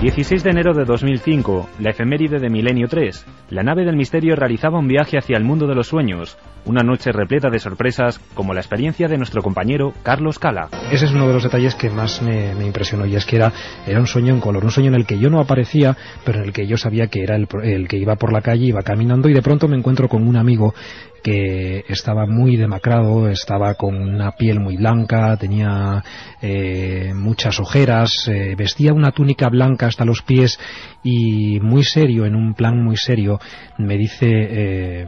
16 de enero de 2005, la efeméride de Milenio 3. La nave del misterio realizaba un viaje hacia el mundo de los sueños. Una noche repleta de sorpresas, como la experiencia de nuestro compañero Carlos Cala. Ese es uno de los detalles que más me impresionó, y es que era un sueño en color, un sueño en el que yo no aparecía, pero en el que yo sabía que era el que iba por la calle, iba caminando, y de pronto me encuentro con un amigo que estaba muy demacrado, estaba con una piel muy blanca, tenía muchas ojeras, vestía una túnica blanca hasta los pies y muy serio, en un plan muy serio, me dice,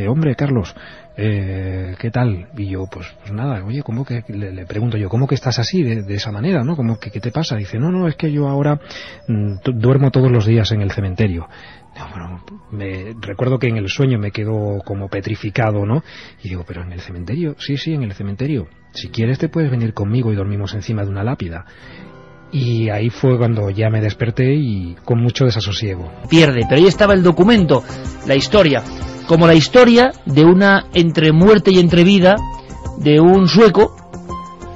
hombre, Carlos, ¿qué tal? Y yo, pues nada, oye, ¿cómo que? Le pregunto yo, ¿cómo que estás así, de esa manera, no? ¿Cómo que qué te pasa? Dice, no, es que yo ahora duermo todos los días en el cementerio. No, bueno, recuerdo que en el sueño me quedo como petrificado, ¿no? Y digo, ¿pero en el cementerio? Sí, en el cementerio. Si quieres te puedes venir conmigo y dormimos encima de una lápida. Y ahí fue cuando ya me desperté y con mucho desasosiego. Pierde, pero ahí estaba el documento, la historia. Como la historia de una entre muerte y entre vida de un sueco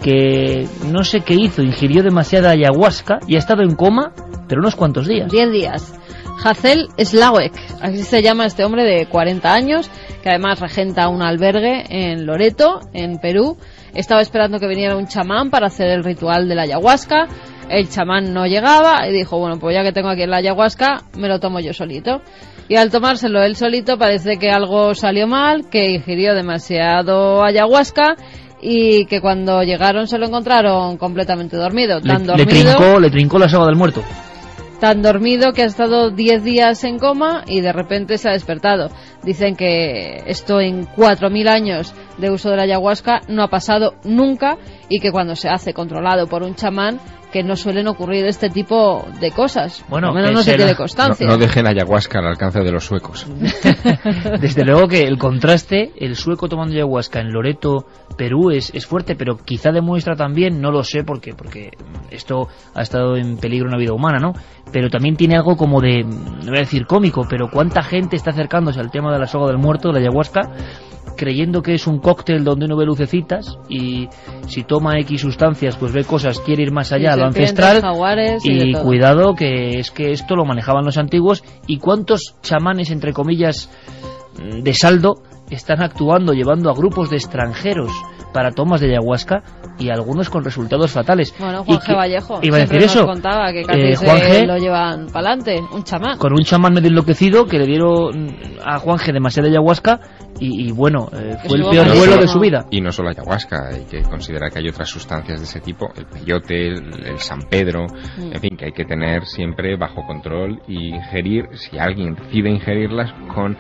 que no sé qué hizo, ingirió demasiada ayahuasca y ha estado en coma, pero unos cuantos días. 10 días. Hazel Slawek, así se llama este hombre de 40 años, que además regenta un albergue en Loreto, en Perú. Estaba esperando que viniera un chamán para hacer el ritual de la ayahuasca. El chamán no llegaba y dijo, bueno, pues ya que tengo aquí la ayahuasca, me lo tomo yo solito. Y al tomárselo él solito parece que algo salió mal, que ingirió demasiado ayahuasca y que cuando llegaron se lo encontraron completamente dormido. Le trincó la soga del muerto. Tan dormido que ha estado 10 días en coma y de repente se ha despertado. Dicen que esto en 4.000 años de uso de la ayahuasca no ha pasado nunca y que cuando se hace controlado por un chamán que no suelen ocurrir este tipo de cosas. Bueno, al menos no se tiene constancia. No dejen ayahuasca al alcance de los suecos. Desde luego que el contraste, el sueco tomando ayahuasca en Loreto, Perú, es fuerte, pero quizá demuestra también, no lo sé porque esto ha estado en peligro en la vida humana, ¿no? Pero también tiene algo como de, no voy a decir cómico, pero cuánta gente está acercándose al tema de la soga del muerto, de la ayahuasca, creyendo que es un cóctel donde uno ve lucecitas y si toma X sustancias pues ve cosas, quiere ir más allá, lo ancestral, y cuidado que es que esto lo manejaban los antiguos. Y cuántos chamanes, entre comillas, de saldo están actuando, llevando a grupos de extranjeros para tomas de ayahuasca, y algunos con resultados fatales. Bueno, Juanje Vallejo iba a decir eso, nos contaba que casi Juanje, lo llevan para adelante, un chamán. Con un chamán medio enloquecido que le dieron a Juanje demasiada ayahuasca y bueno, fue el peor vuelo de su vida. Y no solo ayahuasca, hay que considerar que hay otras sustancias de ese tipo, el peyote, el San Pedro, en fin, que hay que tener siempre bajo control y ingerir, si alguien decide ingerirlas, con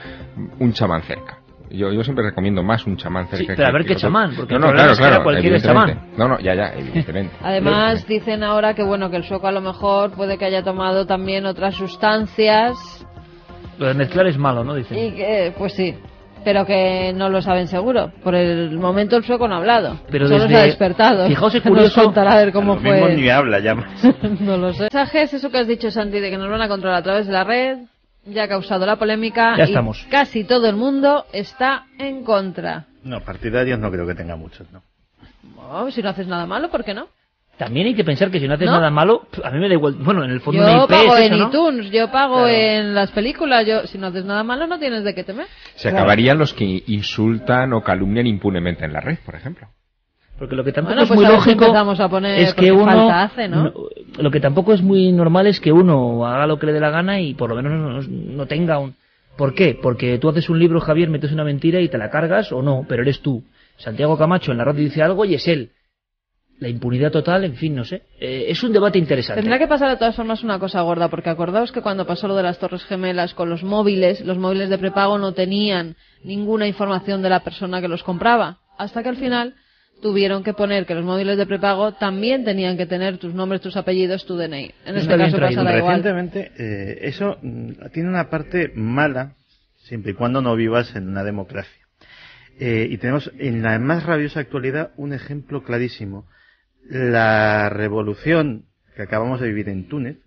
un chamán cerca. Yo siempre recomiendo más un chamán cerca. Sí, pero a ver qué chamán, porque claro, cualquier chamán. Ya, evidentemente. Además dicen ahora que bueno, que el sueco a lo mejor puede que haya tomado también otras sustancias. Lo de mezclar es malo, ¿no? Dicen. Y que, pues sí, pero que no lo saben seguro. Por el momento el sueco no ha hablado, pero solo se ha despertado. Fijaos, es curioso. Nos contará a ver cómo fue. Mismo ni habla ya más. No lo sé. Mensajes, eso que has dicho, Santi, de que nos van a controlar a través de la red, ya ha causado la polémica. Ya estamos. Y casi todo el mundo está en contra. No, partidarios no creo que tenga muchos, ¿no? Oh, si no haces nada malo, ¿por qué no? También hay que pensar que si no haces nada malo, a mí me da igual. Bueno, en el fondo yo una IP pago es en eso, ¿no? iTunes, yo pago en las películas. Si no haces nada malo, no tienes de qué temer. Se acabarían los que insultan o calumnian impunemente en la red, por ejemplo. Porque lo que tampoco pues es muy lógico empezamos a poner es que uno falta hace, ¿no? Lo que tampoco es muy normal es que uno haga lo que le dé la gana y por lo menos no tenga un... ¿Por qué? Porque tú haces un libro, Javier, metes una mentira y te la cargas o no, pero eres tú. Santiago Camacho en la radio dice algo y es él. La impunidad total, en fin, no sé. Es un debate interesante. Tendrá que pasar de todas formas una cosa gorda, porque acordaos que cuando pasó lo de las Torres Gemelas con los móviles de prepago no tenían ninguna información de la persona que los compraba, hasta que al final tuvieron que poner que los móviles de prepago también tenían que tener tus nombres, tus apellidos, tu DNI. En este caso pasará igual. Recientemente, eso tiene una parte mala, siempre y cuando no vivas en una democracia. Y tenemos en la más rabiosa actualidad un ejemplo clarísimo. La revolución que acabamos de vivir en Túnez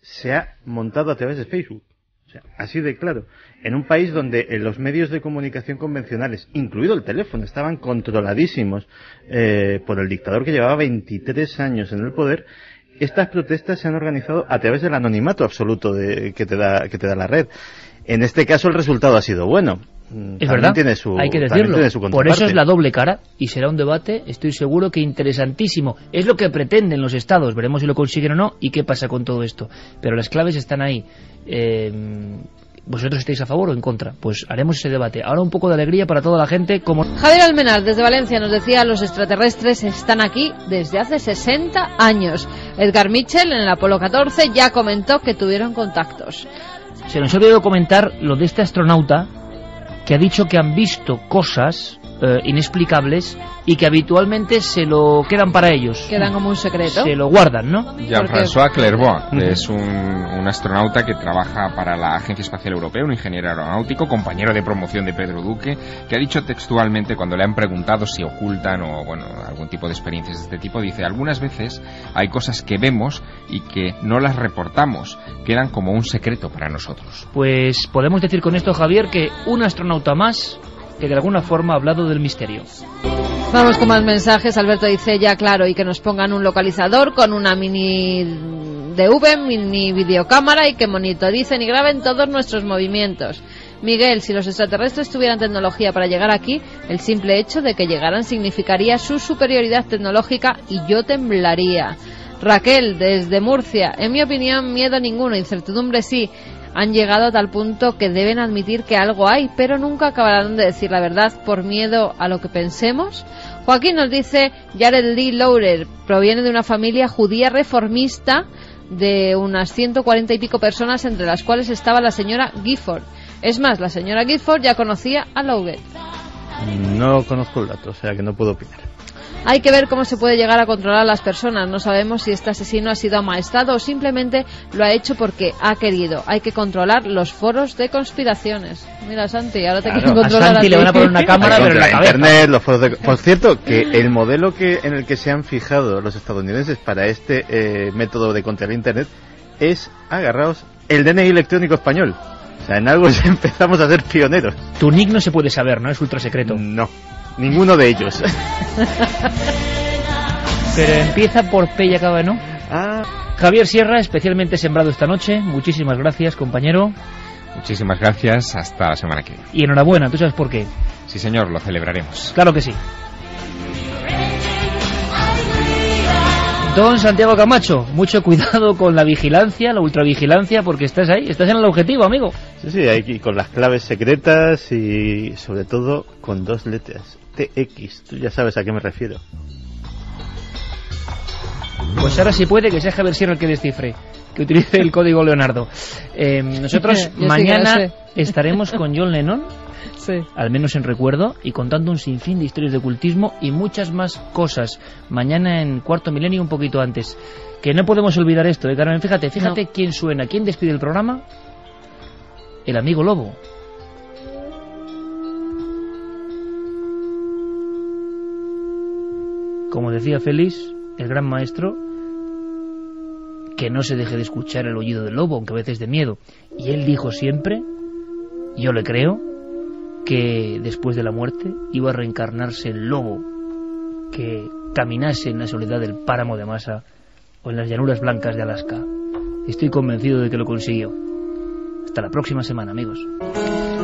se ha montado a través de Facebook. O sea, así de claro. En un país donde los medios de comunicación convencionales, incluido el teléfono, estaban controladísimos por el dictador que llevaba 23 años en el poder, estas protestas se han organizado a través del anonimato absoluto que te da la red. En este caso el resultado ha sido bueno. Es verdad, hay que decirlo. Por eso es la doble cara y será un debate, estoy seguro que interesantísimo. Es lo que pretenden los estados, veremos si lo consiguen o no y qué pasa con todo esto. Pero las claves están ahí. ¿Vosotros estáis a favor o en contra? Pues haremos ese debate. Ahora un poco de alegría para toda la gente. Como Javier Almenar, desde Valencia, nos decía: los extraterrestres están aquí desde hace 60 años. Edgar Mitchell, en el Apolo 14, ya comentó que tuvieron contactos. Se nos ha olvidado comentar lo de este astronauta que ha dicho que han visto cosas inexplicables y que habitualmente se lo quedan para ellos. Quedan como un secreto. Se lo guardan, ¿no? Jean-François Clairvaux es un astronauta que trabaja para la Agencia Espacial Europea, un ingeniero aeronáutico, compañero de promoción de Pedro Duque, que ha dicho textualmente, cuando le han preguntado si ocultan o algún tipo de experiencias de este tipo, dice: algunas veces hay cosas que vemos y que no las reportamos, quedan como un secreto para nosotros. Pues podemos decir con esto, Javier, que un astronauta más que de alguna forma ha hablado del misterio. Vamos con más mensajes. Alberto dice: ya claro, y que nos pongan un localizador con una mini DV, mini videocámara, y que monitoricen y graben todos nuestros movimientos. Miguel: si los extraterrestres tuvieran tecnología para llegar aquí, el simple hecho de que llegaran significaría su superioridad tecnológica y yo temblaría. Raquel, desde Murcia: en mi opinión, miedo ninguno, incertidumbre sí. Han llegado a tal punto que deben admitir que algo hay, pero nunca acabarán de decir la verdad por miedo a lo que pensemos. Joaquín nos dice: Jared Lee Lowry proviene de una familia judía reformista de unas 140 y pico personas, entre las cuales estaba la señora Gifford. Es más, la señora Gifford ya conocía a Lowry. No conozco el dato, o sea que no puedo opinar. Hay que ver cómo se puede llegar a controlar a las personas. No sabemos si este asesino ha sido amaestrado o simplemente lo ha hecho porque ha querido. Hay que controlar los foros de conspiraciones. Mira, Santi, ahora te quieren controlar a Santi le van a poner una cámara, pero en la cabeza. Internet, los foros de... Por cierto, que el modelo en el que se han fijado los estadounidenses para este método de controlar Internet es, agarraos, el DNI electrónico español. O sea, en algo empezamos a ser pioneros. Tu nick no se puede saber, ¿no? Es ultra secreto. No, ninguno de ellos. Pero empieza por P y acaba, ¿no? Javier Sierra, especialmente sembrado esta noche. Muchísimas gracias, compañero. Muchísimas gracias, hasta la semana que viene. Y enhorabuena, ¿tú sabes por qué? Sí, señor, lo celebraremos. Claro que sí. Don Santiago Camacho, mucho cuidado con la vigilancia, la ultravigilancia, porque estás ahí, estás en el objetivo, amigo. Sí, aquí con las claves secretas y sobre todo con 2 letras, TX, tú ya sabes a qué me refiero. Pues ahora sí puede que sea Javier Sierra el que descifre, que utilice el código Leonardo. Nosotros mañana estaremos con John Lennon, sí, al menos en recuerdo, y contando un sinfín de historias de ocultismo y muchas más cosas. Mañana en Cuarto Milenio, un poquito antes. Que no podemos olvidar esto, Carmen. Fíjate no. Quién suena, quién despide el programa. El amigo Lobo. Como decía Félix, el gran maestro, que no se deje de escuchar el aullido del lobo, aunque a veces de miedo. Y él dijo siempre, yo le creo, que después de la muerte iba a reencarnarse el lobo que caminase en la soledad del páramo de Masa o en las llanuras blancas de Alaska. Estoy convencido de que lo consiguió. Hasta la próxima semana, amigos.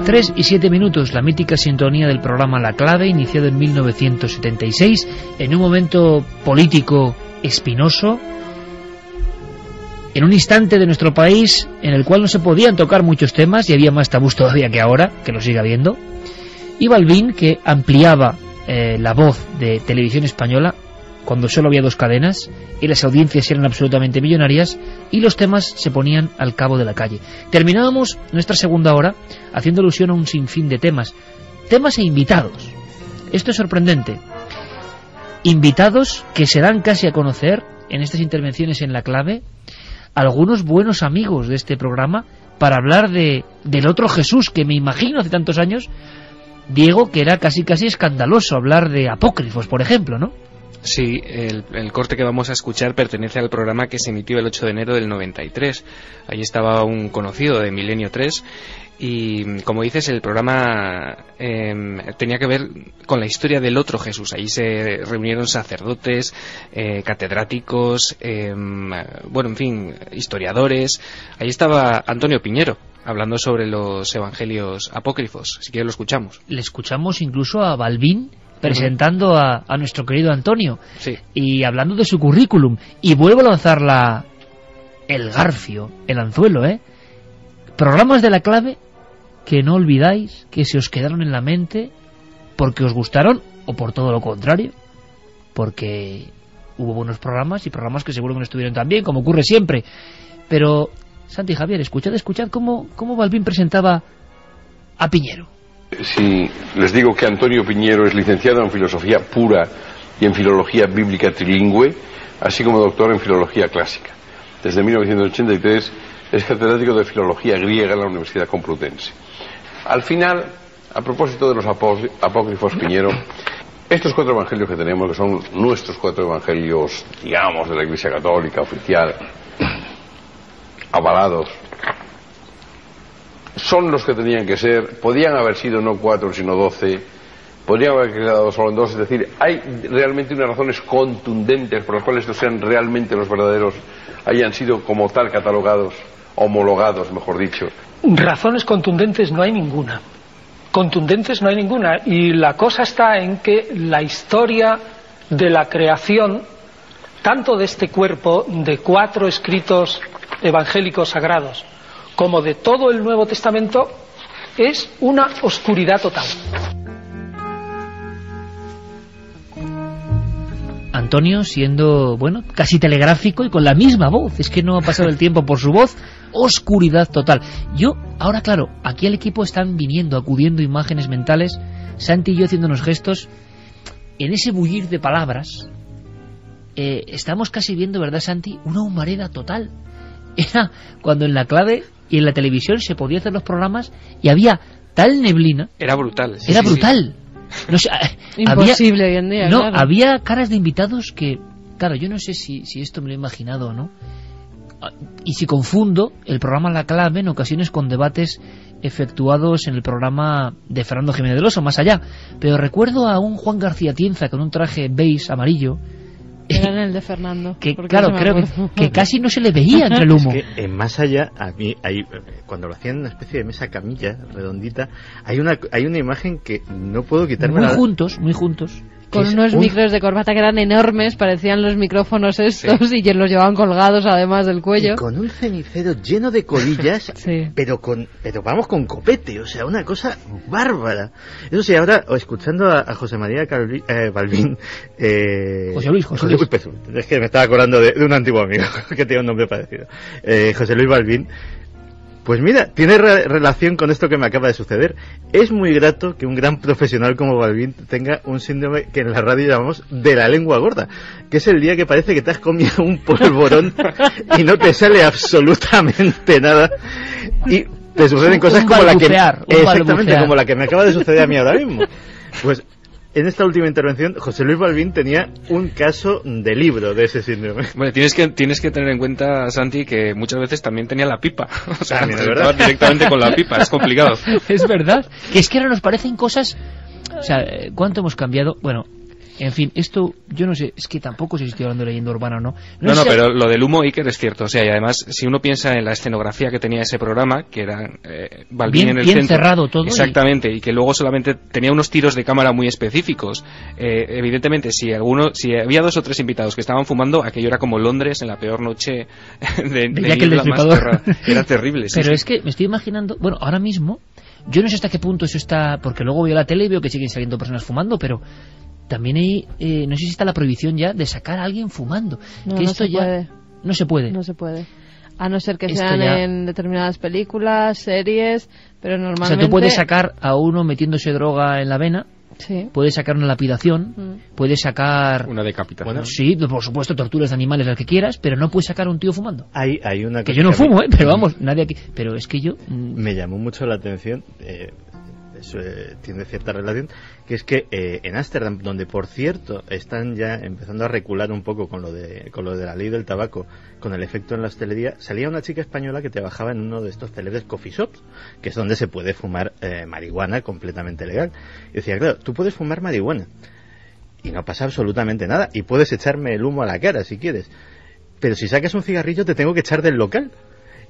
3 y 7 minutos, la mítica sintonía del programa La Clave, iniciado en 1976, en un momento político espinoso, en un instante de nuestro país en el cual no se podían tocar muchos temas y había más tabús todavía que ahora, que lo sigue habiendo. Y Balbín, que ampliaba la voz de Televisión Española cuando solo había 2 cadenas y las audiencias eran absolutamente millonarias y los temas se ponían al cabo de la calle. Terminábamos nuestra segunda hora haciendo alusión a un sinfín de temas e invitados. Esto es sorprendente. Invitados que se dan casi a conocer en estas intervenciones en La Clave, algunos buenos amigos de este programa, para hablar del otro Jesús, que me imagino hace tantos años, Diego, que era casi escandaloso hablar de apócrifos, por ejemplo, ¿no? Sí, el corte que vamos a escuchar pertenece al programa que se emitió el 8 de enero del 93. Ahí estaba un conocido de Milenio 3 y, como dices, el programa tenía que ver con la historia del otro Jesús. Allí se reunieron sacerdotes, catedráticos, bueno, en fin, historiadores. Ahí estaba Antonio Piñero, hablando sobre los evangelios apócrifos. Si quieres lo escuchamos. Le escuchamos incluso a Balbín presentando a nuestro querido Antonio, sí, y hablando de su currículum. Y vuelvo a lanzar el garfio, el anzuelo, programas de La Clave que no olvidáis, que se os quedaron en la mente porque os gustaron o por todo lo contrario, porque hubo buenos programas y programas que seguro que no estuvieron tan bien, como ocurre siempre. Pero Santi y Javier, escuchad cómo Balbín presentaba a Piñero. Si les digo que Antonio Piñero es licenciado en filosofía pura y en filología bíblica trilingüe, así como doctor en filología clásica. Desde 1983 es catedrático de filología griega en la Universidad Complutense. Al final, a propósito de los apócrifos, Piñero, estos 4 evangelios que tenemos, que son nuestros 4 evangelios, digamos, de la Iglesia Católica oficial, avalados, son los que tenían que ser. Podían haber sido no 4 sino 12, podrían haber quedado solo en 2, es decir, hay realmente unas razones contundentes por las cuales estos sean realmente los verdaderos, hayan sido como tal catalogados, homologados, mejor dicho. Razones contundentes no hay ninguna. Contundentes no hay ninguna. Y la cosa está en que la historia de la creación, tanto de este cuerpo, de 4 escritos evangélicos sagrados, como de todo el Nuevo Testamento, es una oscuridad total. Antonio siendo, bueno, casi telegráfico y con la misma voz, es que no ha pasado el tiempo por su voz, oscuridad total. Yo, ahora claro, aquí al equipo están viniendo, acudiendo imágenes mentales, Santi y yo haciendo unos gestos, en ese bullir de palabras, estamos casi viendo, ¿verdad, Santi?, una humareda total. Era cuando en La Clave y en la televisión se podía hacer los programas y había tal neblina. Era brutal. Era brutal. No sé, imposible hoy en día. No, claro. Había caras de invitados que, claro, yo no sé si esto me lo he imaginado o no. Y si confundo el programa La Clave en ocasiones con debates efectuados en el programa de Fernando Jiménez del Oso, Más Allá. Pero recuerdo a un Juan García Tienza con un traje beige amarillo. Era en el de Fernando. Que claro, creo que casi no se le veía entre el humo. Es que en Más Allá, a mí, cuando lo hacían en una especie de mesa camilla redondita, hay una imagen que no puedo quitarme. Muy juntos. Con unos micros de corbata que eran enormes, parecían los micrófonos estos, y que los llevaban colgados además del cuello. Y con un cenicero lleno de colillas, pero vamos, con copete, o sea, una cosa bárbara. Eso sí, ahora, escuchando a José María Balbín... José Luis. Es que me estaba acordando de un antiguo amigo que tiene un nombre parecido. José Luis Balbín. Pues mira, tiene relación con esto que me acaba de suceder. Es muy grato que un gran profesional como Balbín tenga un síndrome que en la radio llamamos de la lengua gorda, que es el día que parece que te has comido un polvorón y no te sale absolutamente nada y te suceden cosas como como la que me acaba de suceder a mí ahora mismo. Pues en esta última intervención, José Luis Balbín tenía un caso de libro de ese síndrome. Bueno, tienes que tener en cuenta, Santi, que muchas veces también tenía la pipa. O sea, ¿verdad? Directamente con la pipa, es complicado. Es verdad. Que es que ahora nos parecen cosas... O sea, ¿cuánto hemos cambiado? Bueno... En fin, esto, yo no sé, es que tampoco sé si estoy hablando de leyenda urbana o no. No, pero lo del humo, Iker, es cierto. O sea, y además, si uno piensa en la escenografía que tenía ese programa, que era Balbín en el bien centro. Cerrado todo. Exactamente, y que luego solamente tenía unos tiros de cámara muy específicos. Evidentemente, si había 2 o 3 invitados que estaban fumando, aquello era como Londres en la peor noche de Jack el Destripador. Era terrible. Pero es que me estoy imaginando, bueno, ahora mismo, yo no sé hasta qué punto eso está, porque luego veo la tele y veo que siguen saliendo personas fumando, pero... También hay, no sé si está la prohibición ya de sacar a alguien fumando. No, que esto no se puede. No se puede. A no ser que sean en determinadas películas, series, pero normalmente... O sea, tú puedes sacar a uno metiéndose droga en la vena, puedes sacar una lapidación, puedes sacar... Una decapitación. Bueno, sí, por supuesto, torturas de animales, las que quieras, pero no puedes sacar a un tío fumando. Hay una que yo no fumo, pero vamos, nadie aquí... Pero es que yo... Me llamó mucho la atención... Eso tiene cierta relación, que es que en Ámsterdam, donde por cierto están ya empezando a recular un poco con lo de la ley del tabaco, con el efecto en la hostelería, salía una chica española que trabajaba en uno de estos célebres coffee shops, que es donde se puede fumar marihuana completamente legal. Y decía, claro, tú puedes fumar marihuana y no pasa absolutamente nada, y puedes echarme el humo a la cara si quieres, pero si sacas un cigarrillo te tengo que echar del local.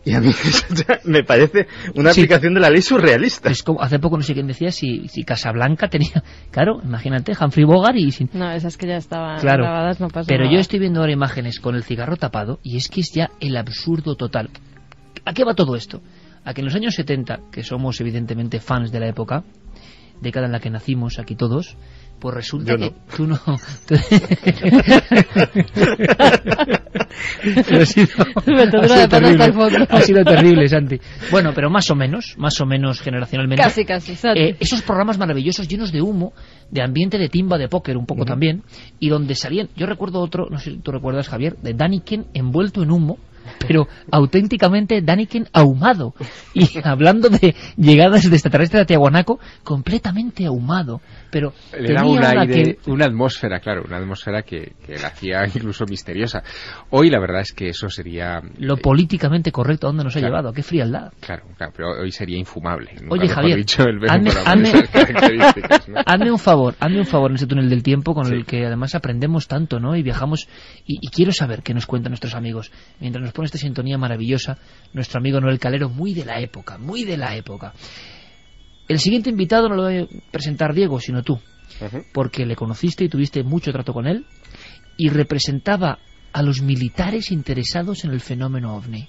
Y a mí eso ya me parece una aplicación de la ley surrealista. Es como, hace poco no sé quién decía si Casablanca tenía... Claro, imagínate, Humphrey Bogart y... No, esas que ya estaban claro, grabadas, no pasa pero nada. Yo estoy viendo ahora imágenes con el cigarro tapado y es que es ya el absurdo total. ¿A qué va todo esto? A que en los años 70, que somos evidentemente fans de la época, década en la que nacimos aquí todos... Pues resulta que tú no... Ha sido terrible, Santi. Bueno, pero más o menos generacionalmente. Casi, Santi. Esos programas maravillosos llenos de humo, de ambiente de timba, de póker un poco también, y donde salían... Yo recuerdo otro, no sé si tú recuerdas, Javier, de Daniken envuelto en humo, pero auténticamente Daniken ahumado, y hablando de llegadas de extraterrestres a Tiahuanaco, completamente ahumado, pero era una atmósfera, claro, una atmósfera que la hacía incluso misteriosa. Hoy la verdad es que eso sería... Lo políticamente correcto, ¿a dónde nos ha llevado? ¿A qué frialdad? Claro, pero hoy sería infumable. Oye, Javier, hazme un favor en ese túnel del tiempo con el que además aprendemos tanto, ¿no? Y viajamos, y quiero saber qué nos cuentan nuestros amigos. Mientras nos pone esta sintonía maravillosa, nuestro amigo Noel Calero, muy de la época. El siguiente invitado no lo voy a presentar Diego, sino tú, porque le conociste y tuviste mucho trato con él, y representaba a los militares interesados en el fenómeno OVNI.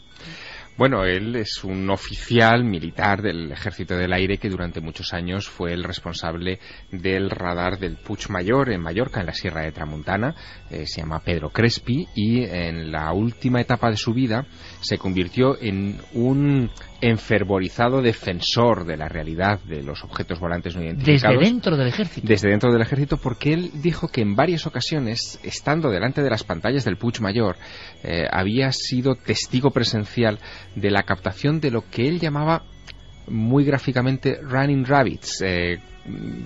Bueno, él es un oficial militar del Ejército del Aire que durante muchos años fue el responsable del radar del Puig Mayor en Mallorca, en la Sierra de Tramuntana. Se llama Pedro Crespi, y en la última etapa de su vida se convirtió en un enfervorizado defensor de la realidad de los objetos volantes no identificados. Desde dentro del ejército. Desde dentro del ejército, porque él dijo que en varias ocasiones, estando delante de las pantallas del Puig Mayor, había sido testigo presencial de la captación de lo que él llamaba muy gráficamente running rabbits,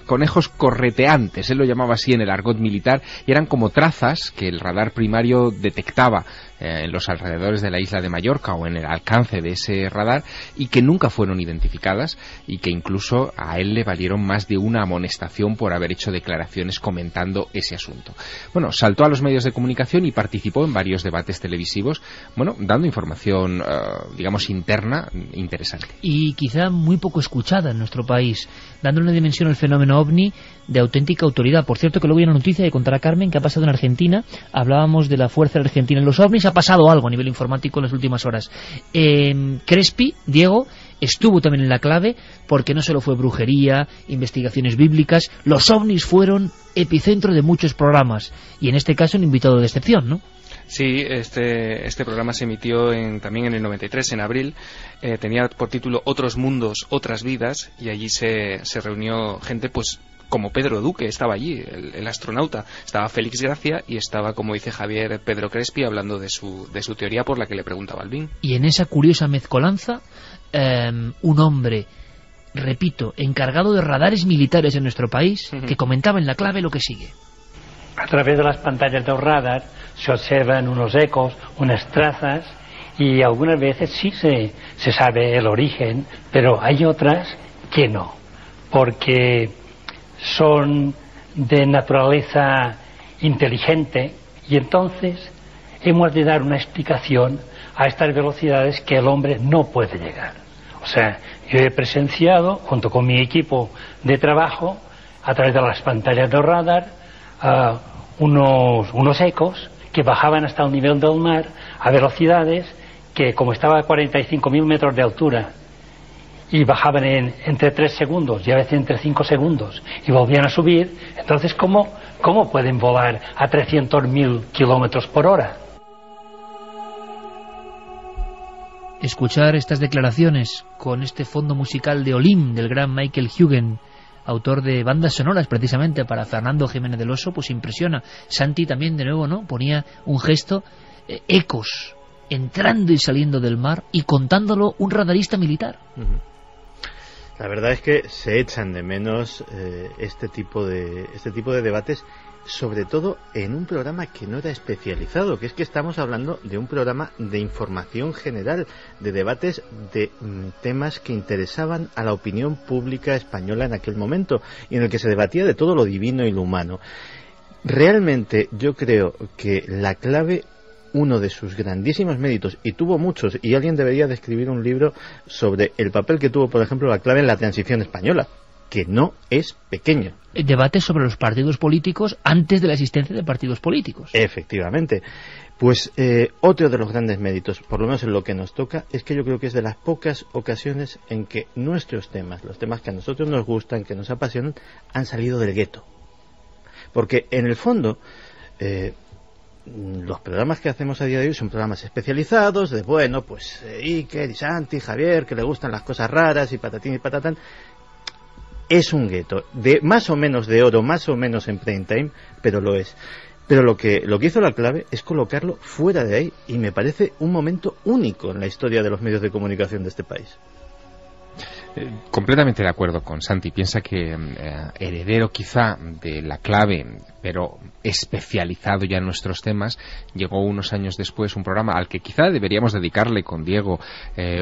conejos correteantes, él lo llamaba así en el argot militar, y eran como trazas que el radar primario detectaba en los alrededores de la isla de Mallorca o en el alcance de ese radar y que nunca fueron identificadas y que incluso a él le valieron más de una amonestación por haber hecho declaraciones comentando ese asunto. Bueno, saltó a los medios de comunicación y participó en varios debates televisivos, bueno, dando información, digamos, interna interesante. Y quizá muy poco escuchada en nuestro país, dando una dimensión al fenómeno OVNI de auténtica autoridad. Por cierto, que luego hay una noticia de contar a Carmen que ha pasado en Argentina. Hablábamos de la fuerza argentina en los OVNIs, ha pasado algo a nivel informático en las últimas horas. Crespi, Diego, estuvo también en la clave, porque no solo fue brujería, investigaciones bíblicas, los OVNIs fueron epicentro de muchos programas, y en este caso un invitado de excepción, ¿no? Sí, este programa se emitió también en el 93, en abril. Tenía por título Otros mundos, otras vidas, y allí se reunió gente, pues, como Pedro Duque, estaba allí, el astronauta. Estaba Félix Gracia y estaba, como dice Javier, Pedro Crespi, hablando de su teoría por la que le preguntaba Alvin. Y en esa curiosa mezcolanza, un hombre, repito, encargado de radares militares en nuestro país, que comentaba en la clave lo que sigue. A través de las pantallas del radar se observan unos ecos, unas trazas, y algunas veces sí se sabe el origen, pero hay otras que no, porque son de naturaleza inteligente, y entonces hemos de dar una explicación a estas velocidades que el hombre no puede llegar. O sea, yo he presenciado, junto con mi equipo de trabajo, a través de las pantallas del radar, unos ecos que bajaban hasta el nivel del mar a velocidades que, como estaba a 45.000 metros de altura, y bajaban entre 3 segundos y a veces entre 5 segundos y volvían a subir, entonces ¿cómo pueden volar a 300.000 kilómetros por hora? Escuchar estas declaraciones con este fondo musical de Olim del gran Michael Hugen, autor de bandas sonoras precisamente para Fernando Jiménez del Oso, pues impresiona. Santi también, de nuevo, ¿no?, ponía un gesto, ecos entrando y saliendo del mar, y contándolo un radarista militar. La verdad es que se echan de menos este tipo de debates, sobre todo en un programa que no era especializado, que es que estamos hablando de un programa de información general, de debates de temas que interesaban a la opinión pública española en aquel momento, y en el que se debatía de todo lo divino y lo humano. Realmente yo creo que la clave, uno de sus grandísimos méritos, y tuvo muchos, y alguien debería de escribir un libro sobre el papel que tuvo, por ejemplo, la clave en la transición española, que no es pequeño. Debates sobre los partidos políticos antes de la existencia de partidos políticos. Efectivamente. Pues otro de los grandes méritos, por lo menos en lo que nos toca, es que yo creo que es de las pocas ocasiones en que nuestros temas, los temas que a nosotros nos gustan, que nos apasionan, han salido del gueto. Porque en el fondo, los programas que hacemos a día de hoy son programas especializados, de bueno, pues Iker y Santi, Javier, que le gustan las cosas raras y patatín y patatán. Es un gueto, de más o menos de oro, más o menos en prime time, pero lo es. Pero lo que hizo la clave es colocarlo fuera de ahí, y me parece un momento único en la historia de los medios de comunicación de este país. Completamente de acuerdo con Santi. Piensa que heredero quizá de la clave, pero especializado ya en nuestros temas, llegó unos años después un programa al que quizá deberíamos dedicarle con Diego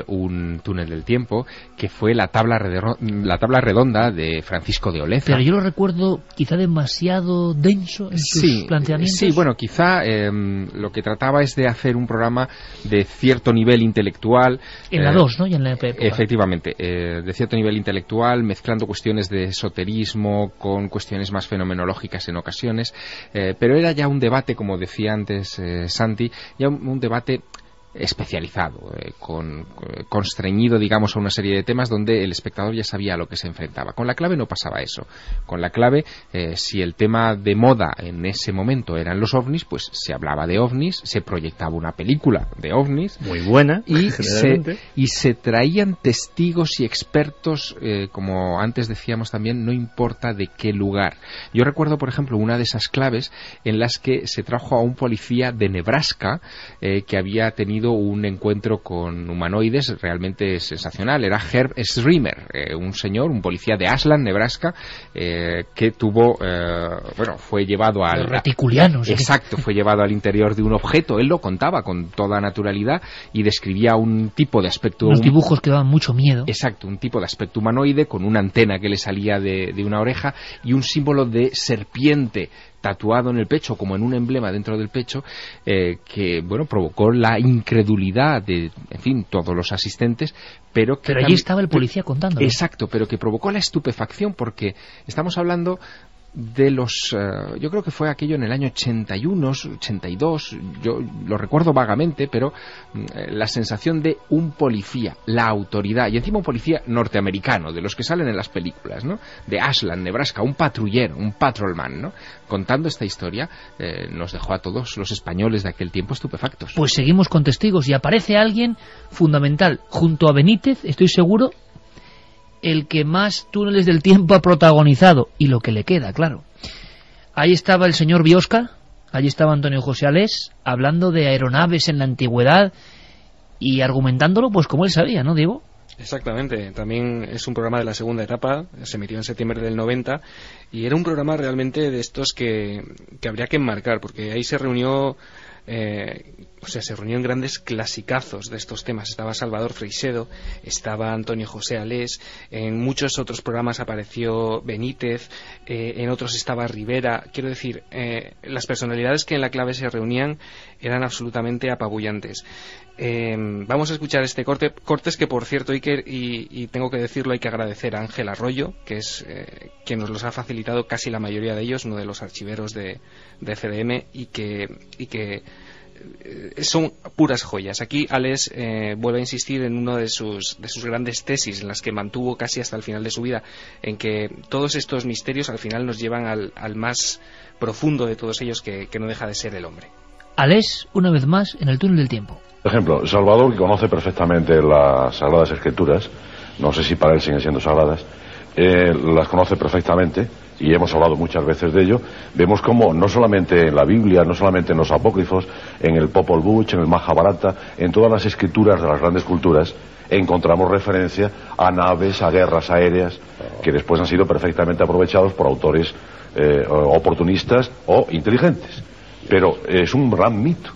un túnel del tiempo, que fue la tabla redonda de Francisco de Oleza. Pero yo lo recuerdo quizá demasiado denso en sus planteamientos. Sí, bueno, quizá lo que trataba es de hacer un programa de cierto nivel intelectual. En la 2, ¿no? Y en la época. Efectivamente, de cierto nivel intelectual, mezclando cuestiones de esoterismo con cuestiones más fenomenológicas en ocasiones, pero era ya un debate, como decía antes Santi, ya un debate especializado, constreñido, digamos, a una serie de temas donde el espectador ya sabía a lo que se enfrentaba. Con la clave no pasaba eso. Con la clave, si el tema de moda en ese momento eran los ovnis, pues se hablaba de ovnis, se proyectaba una película de ovnis, muy buena, y se traían testigos y expertos, como antes decíamos también, no importa de qué lugar. Yo recuerdo, por ejemplo, una de esas claves en las que se trajo a un policía de Nebraska que había tenido tenido un encuentro con humanoides realmente sensacional. Era Herb Schremer, un señor, un policía de Ashland, Nebraska, que tuvo, fue llevado al... Los reticulianos. Exacto, fue llevado al interior de un objeto. Él lo contaba con toda naturalidad y describía un tipo de aspecto... Unos dibujos que daban mucho miedo. Exacto, un tipo de aspecto humanoide con una antena que le salía de una oreja y un símbolo de serpiente tatuado en el pecho, como en un emblema dentro del pecho, que provocó la incredulidad de, en fin, todos los asistentes, pero allí estaba el policía contándolo. Exacto, pero que provocó la estupefacción, porque estamos hablando de los... yo creo que fue aquello en el año 81, 82, yo lo recuerdo vagamente, pero la sensación de un policía, la autoridad, y encima un policía norteamericano, de los que salen en las películas, ¿no? De Ashland, Nebraska, un patrullero, un patrolman, ¿no? Contando esta historia, nos dejó a todos los españoles de aquel tiempo estupefactos. Pues seguimos con testigos y aparece alguien fundamental, junto a Benítez, estoy seguro, el que más túneles del tiempo ha protagonizado, y lo que le queda, claro. Ahí estaba el señor Biosca, allí estaba Antonio José Alés, hablando de aeronaves en la antigüedad y argumentándolo pues como él sabía, ¿no, Diego? Exactamente, también es un programa de la segunda etapa, se emitió en septiembre del 90 y era un programa realmente de estos que habría que enmarcar, porque ahí se reunió... se reunieron grandes clasicazos de estos temas. Estaba Salvador Freixedo, estaba Antonio José Alés, en muchos otros programas apareció Benítez, en otros estaba Rivera. Quiero decir, las personalidades que en La Clave se reunían eran absolutamente apabullantes. Vamos a escuchar este cortes que, por cierto, Iker, y tengo que decirlo, hay que agradecer a Ángel Arroyo, que es quien nos los ha facilitado casi la mayoría de ellos, uno de los archiveros de FDM, y que son puras joyas. Aquí Alex vuelve a insistir en una de sus grandes tesis, en las que mantuvo casi hasta el final de su vida, en que todos estos misterios al final nos llevan al más profundo de todos ellos, que no deja de ser el hombre. Alex, una vez más, en el túnel del tiempo. Por ejemplo, Salvador, que conoce perfectamente las Sagradas Escrituras, no sé si para él siguen siendo sagradas, las conoce perfectamente, y hemos hablado muchas veces de ello. Vemos como no solamente en la Biblia, no solamente en los apócrifos, en el Popol Vuh, en el Mahabharata, en todas las escrituras de las grandes culturas, encontramos referencia a naves, a guerras aéreas, que después han sido perfectamente aprovechados por autores oportunistas o inteligentes. Pero es un gran mito.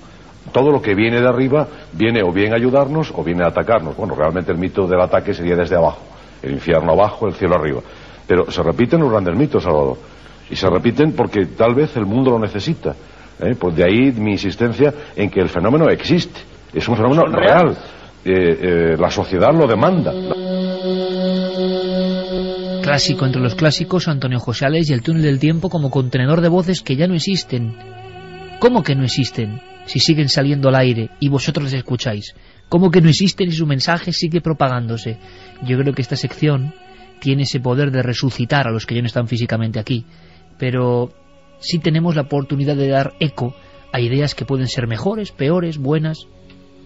Todo lo que viene de arriba viene o bien a ayudarnos o viene a atacarnos. Bueno, realmente el mito del ataque sería desde abajo, el infierno abajo, el cielo arriba. Pero se repiten los grandes mitos, Salvador, y se repiten porque tal vez el mundo lo necesita. Pues de ahí mi insistencia en que el fenómeno existe, es un fenómeno real. La sociedad lo demanda. Clásico entre los clásicos, Antonio José Alés y el túnel del tiempo como contenedor de voces que ya no existen. ¿Cómo que no existen? Si siguen saliendo al aire y vosotros les escucháis. ¿Cómo que no existen y su mensaje sigue propagándose? Yo creo que esta sección tiene ese poder de resucitar a los que ya no están físicamente aquí, pero sí tenemos la oportunidad de dar eco a ideas que pueden ser mejores, peores, buenas.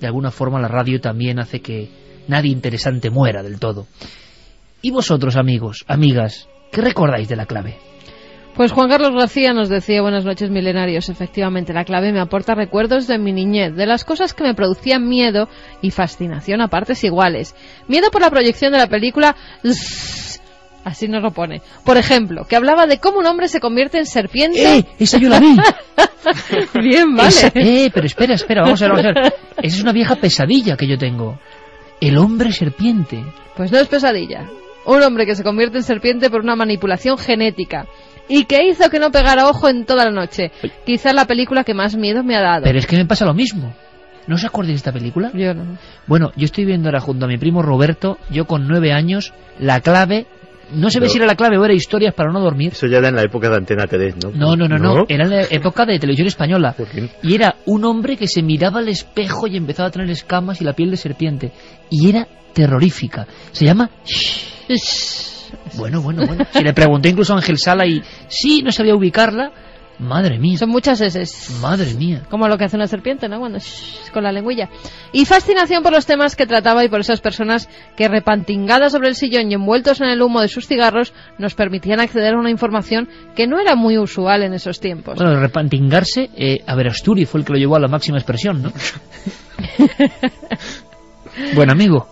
De alguna forma la radio también hace que nadie interesante muera del todo. ¿Y vosotros, amigos, amigas, qué recordáis de La Clave? Pues Juan Carlos García nos decía: buenas noches, milenarios. Efectivamente, La Clave me aporta recuerdos de mi niñez, de las cosas que me producían miedo y fascinación a partes iguales. Miedo por la proyección de la película... Así nos lo pone. Por ejemplo, que hablaba de cómo un hombre se convierte en serpiente... ¡Esa yo la vi! Bien, vale. Pero espera, vamos a ver. Esa es una vieja pesadilla que yo tengo. El hombre serpiente. Pues no es pesadilla. Un hombre que se convierte en serpiente por una manipulación genética. Y que hizo que no pegara ojo en toda la noche. Quizás la película que más miedo me ha dado. Pero es que me pasa lo mismo. ¿No os acordáis de esta película? Yo no. Bueno, yo estoy viendo ahora junto a mi primo Roberto, yo con 9 años, La Clave. No se ve si era La Clave o era Historias para no dormir. Eso ya era en la época de Antena 3, ¿no? No. Era en la época de Televisión Española. Y era un hombre que se miraba al espejo y empezaba a tener escamas y la piel de serpiente. Y era terrorífica. Se llama... Bueno. Si le pregunté incluso a Ángel Sala y sí, no sabía ubicarla, Madre mía. Son muchas eses. Madre mía. Como lo que hace una serpiente, ¿no? Cuando con la lengüilla. Y fascinación por los temas que trataba y por esas personas que, repantingadas sobre el sillón y envueltos en el humo de sus cigarros, nos permitían acceder a una información que no era muy usual en esos tiempos. Bueno, repantingarse, a ver, Asturi fue el que lo llevó a la máxima expresión, ¿no? Buen amigo.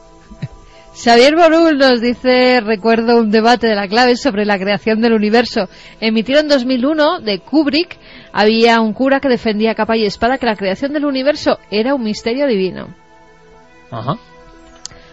Xavier Borul nos dice, recuerdo un debate de La Clave sobre la creación del universo. Emitido en 2001 de Kubrick, había un cura que defendía a capa y espada que la creación del universo era un misterio divino. Ajá.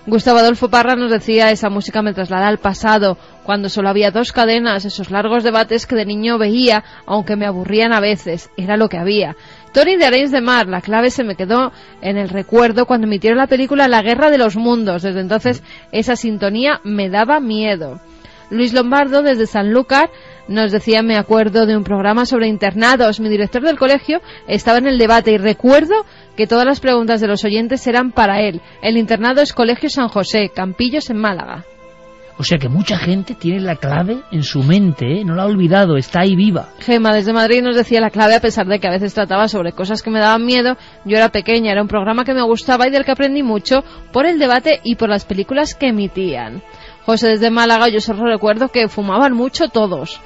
Gustavo Adolfo Parra nos decía, esa música me traslada al pasado, cuando solo había 2 cadenas, esos largos debates que de niño veía, aunque me aburrían a veces, era lo que había. Tony de Arenys de Mar, La Clave se me quedó en el recuerdo cuando emitieron la película La Guerra de los Mundos. Desde entonces esa sintonía me daba miedo. Luis Lombardo desde Sanlúcar nos decía, me acuerdo de un programa sobre internados. Mi director del colegio estaba en el debate y recuerdo que todas las preguntas de los oyentes eran para él. El internado es Colegio San José, Campillos, en Málaga. O sea que mucha gente tiene La Clave en su mente, ¿eh? No la ha olvidado, está ahí viva. Gema desde Madrid nos decía, La Clave, a pesar de que a veces trataba sobre cosas que me daban miedo, yo era pequeña, era un programa que me gustaba y del que aprendí mucho por el debate y por las películas que emitían. José desde Málaga, yo solo recuerdo que fumaban mucho todos.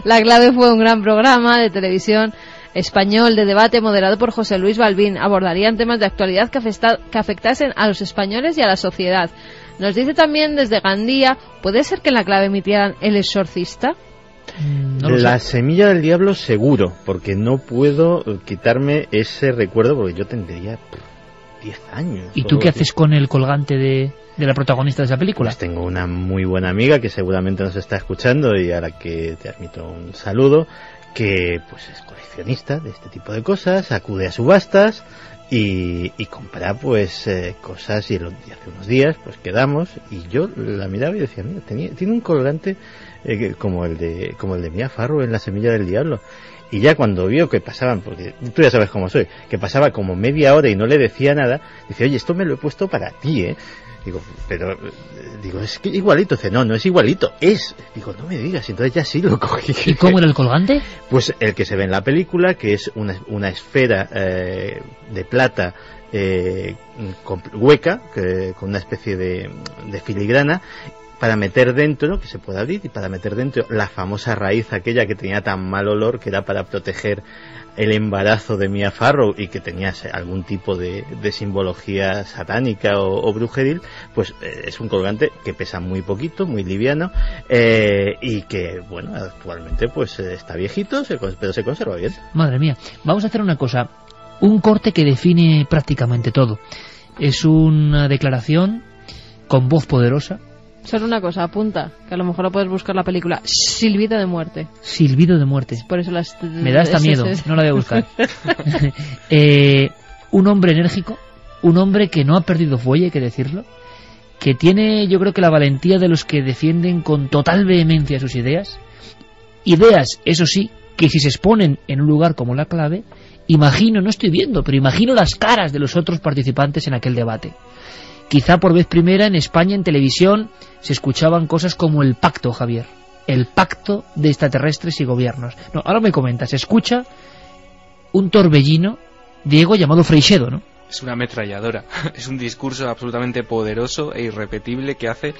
La Clave fue un gran programa de televisión español de debate moderado por José Luis Balbín. Abordarían temas de actualidad que afectasen a los españoles y a la sociedad. Nos dice también desde Gandía, ¿puede ser que en La Clave emitieran El Exorcista? No la Semilla del Diablo seguro, porque no puedo quitarme ese recuerdo, porque yo tendría 10 años. ¿Y tú qué haces con el colgante de la protagonista de esa película? Pues tengo una muy buena amiga que seguramente nos está escuchando y a la que te admito un saludo, que pues es coleccionista de este tipo de cosas, acude a subastas y compra pues cosas, y hace unos días pues quedamos y yo la miraba y decía, mira, tiene un colgante como el de Mia Farrow en La Semilla del Diablo. Y ya cuando vio que pasaban, porque tú ya sabes cómo soy, que pasaba como media hora y no le decía nada, dice, oye, esto me lo he puesto para ti, ¿eh? Digo, es que igualito. Dice, no es igualito, es. Digo, no me digas, entonces ya sí lo cogí. ¿Y cómo era el colgante? Pues el que se ve en la película, que es una esfera de plata hueca, con una especie de filigrana, para meter dentro, que se puede abrir, y para meter dentro la famosa raíz aquella que tenía tan mal olor, que era para proteger el embarazo de Mia Farrow y que tenía algún tipo de simbología satánica o brujeril. Pues es un colgante que pesa muy poquito, muy liviano, y que, bueno, actualmente pues está viejito, pero se conserva bien. Madre mía, vamos a hacer una cosa, un corte que define prácticamente todo. Es una declaración con voz poderosa. Solo una cosa, apunta, que a lo mejor lo puedes buscar la película. Silbido de muerte. Silbido de muerte. Por eso me da hasta miedo, no la voy a buscar. Un hombre enérgico, un hombre que no ha perdido fuelle, hay que decirlo, que tiene, yo creo que la valentía de los que defienden con total vehemencia sus ideas, eso sí, que si se exponen en un lugar como La Clave, no estoy viendo, pero imagino las caras de los otros participantes en aquel debate. Quizá por vez primera en España, en televisión, se escuchaban cosas como el pacto, Javier. El pacto de extraterrestres y gobiernos. No, ahora me comentas, se escucha un torbellino, Diego, llamado Freixedo, ¿no? Es una ametralladora, es un discurso absolutamente poderoso e irrepetible que hace,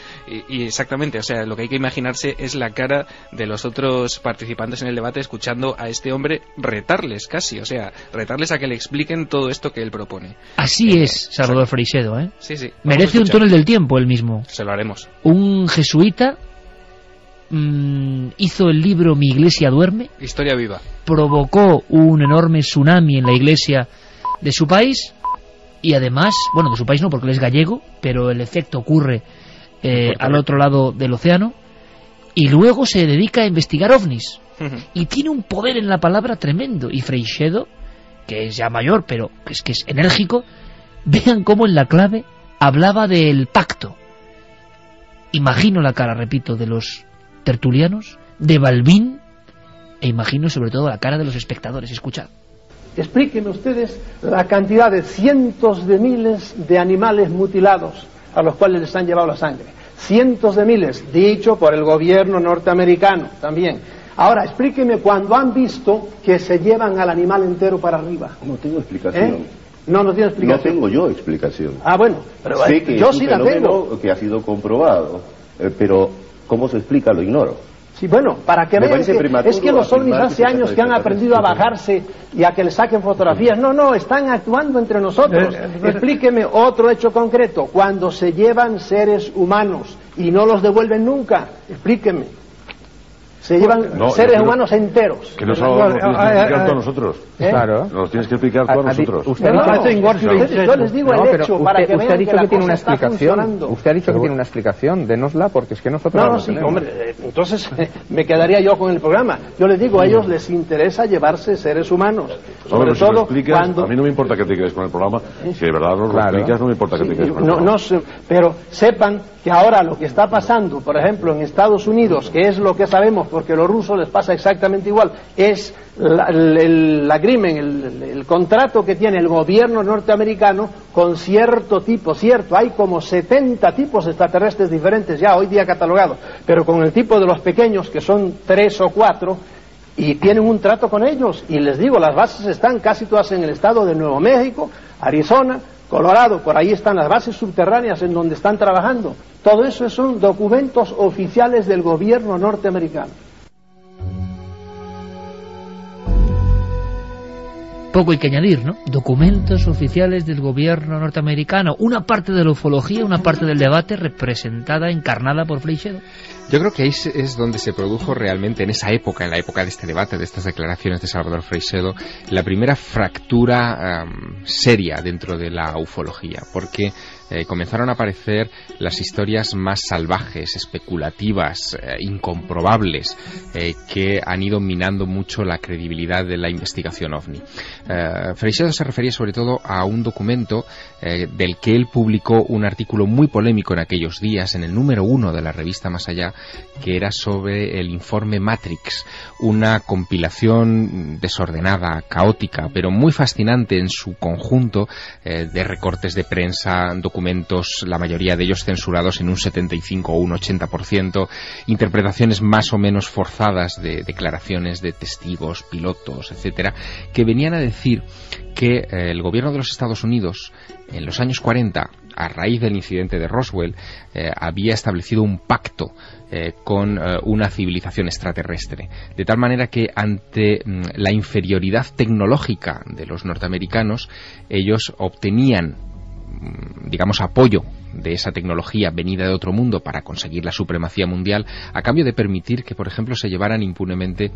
y exactamente, o sea, lo que hay que imaginarse es la cara de los otros participantes en el debate escuchando a este hombre retarles casi, o sea, retarles a que le expliquen todo esto que él propone. Así es, Salvador Freixedo, ¿eh? Sí, sí. Merece un túnel del tiempo él mismo. Se lo haremos. Un jesuita hizo el libro Mi iglesia duerme. Historia viva. Provocó un enorme tsunami en la iglesia de su país. Y además, bueno, de su país no, porque él es gallego, pero el efecto ocurre al otro lado del océano. Y luego se dedica a investigar ovnis. Y tiene un poder en la palabra tremendo. Y Freixedo, que es ya mayor, pero que es enérgico, vean cómo en La Clave hablaba del pacto. Imagino la cara, repito, de los tertulianos, de Balbín, e imagino sobre todo la cara de los espectadores. Escuchad. Explíquenme ustedes la cantidad de cientos de miles de animales mutilados a los cuales les han llevado la sangre. Cientos de miles, dicho por el gobierno norteamericano también. Ahora, explíqueme cuando han visto que se llevan al animal entero para arriba. No tengo explicación. No tiene explicación. No tengo yo explicación. Ah, bueno, pero sé que yo es un sí la fenómeno tengo. que ha sido comprobado, pero ¿cómo se explica? Lo ignoro. Sí, bueno, para que Me vean parece que prematuro es que los ovnis afirmar hace que se años trata que han de aprendido a bajarse y a que le saquen fotografías. No, están actuando entre nosotros. Explíqueme otro hecho concreto. Cuando se llevan seres humanos y no los devuelven nunca, explíqueme. Se llevan seres humanos enteros. Que nos lo tienes que explicar tú a nosotros. Claro. Nos tienes que explicar tú a nosotros. Yo les digo el hecho para que vean usted ha dicho que la tiene una cosa está explicación. funcionando. Usted ha dicho que tiene una explicación. Dénosla, porque es que nosotros No, sí, hombre, entonces me quedaría yo con el programa. Yo les digo, a ellos les interesa llevarse seres humanos. Sobre si lo todo explicas, cuando... a mí no me importa que te quedes con el programa. Si de verdad nos lo explicas, no me importa que te quedes con el programa. Pero sepan que ahora lo que está pasando, por ejemplo, en Estados Unidos, que es lo que sabemos, porque a los rusos les pasa exactamente igual, es el agreement, el contrato que tiene el gobierno norteamericano con cierto tipo, hay como 70 tipos extraterrestres diferentes ya hoy día catalogados, pero con el tipo de los pequeños, que son 3 o 4, y tienen un trato con ellos, y les digo, las bases están casi todas en el estado de Nuevo México, Arizona, Colorado, por ahí están las bases subterráneas en donde están trabajando. Todo eso son documentos oficiales del gobierno norteamericano. Poco hay que añadir, ¿no? Documentos oficiales del gobierno norteamericano, una parte de la ufología, una parte del debate representada, encarnada por Freixedo. Yo creo que ahí es donde se produjo realmente, en esa época, en la época de este debate, de estas declaraciones de Salvador Freixedo, la primera fractura seria dentro de la ufología, porque comenzaron a aparecer las historias más salvajes, especulativas, incomprobables, que han ido minando mucho la credibilidad de la investigación OVNI. Freixedo se refería sobre todo a un documento del que él publicó un artículo muy polémico en aquellos días, en el número 1 de la revista Más Allá, que era sobre el informe Matrix, una compilación desordenada, caótica, pero muy fascinante en su conjunto, de recortes de prensa, documentos, la mayoría de ellos censurados en un 75 o un 80%, interpretaciones más o menos forzadas de declaraciones de testigos, pilotos, etcétera, que venían a decir que el gobierno de los Estados Unidos en los años 40, a raíz del incidente de Roswell, había establecido un pacto con una civilización extraterrestre, de tal manera que ante la inferioridad tecnológica de los norteamericanos, ellos obtenían, digamos, apoyo de esa tecnología venida de otro mundo para conseguir la supremacía mundial, a cambio de permitir que, por ejemplo, se llevaran impunemente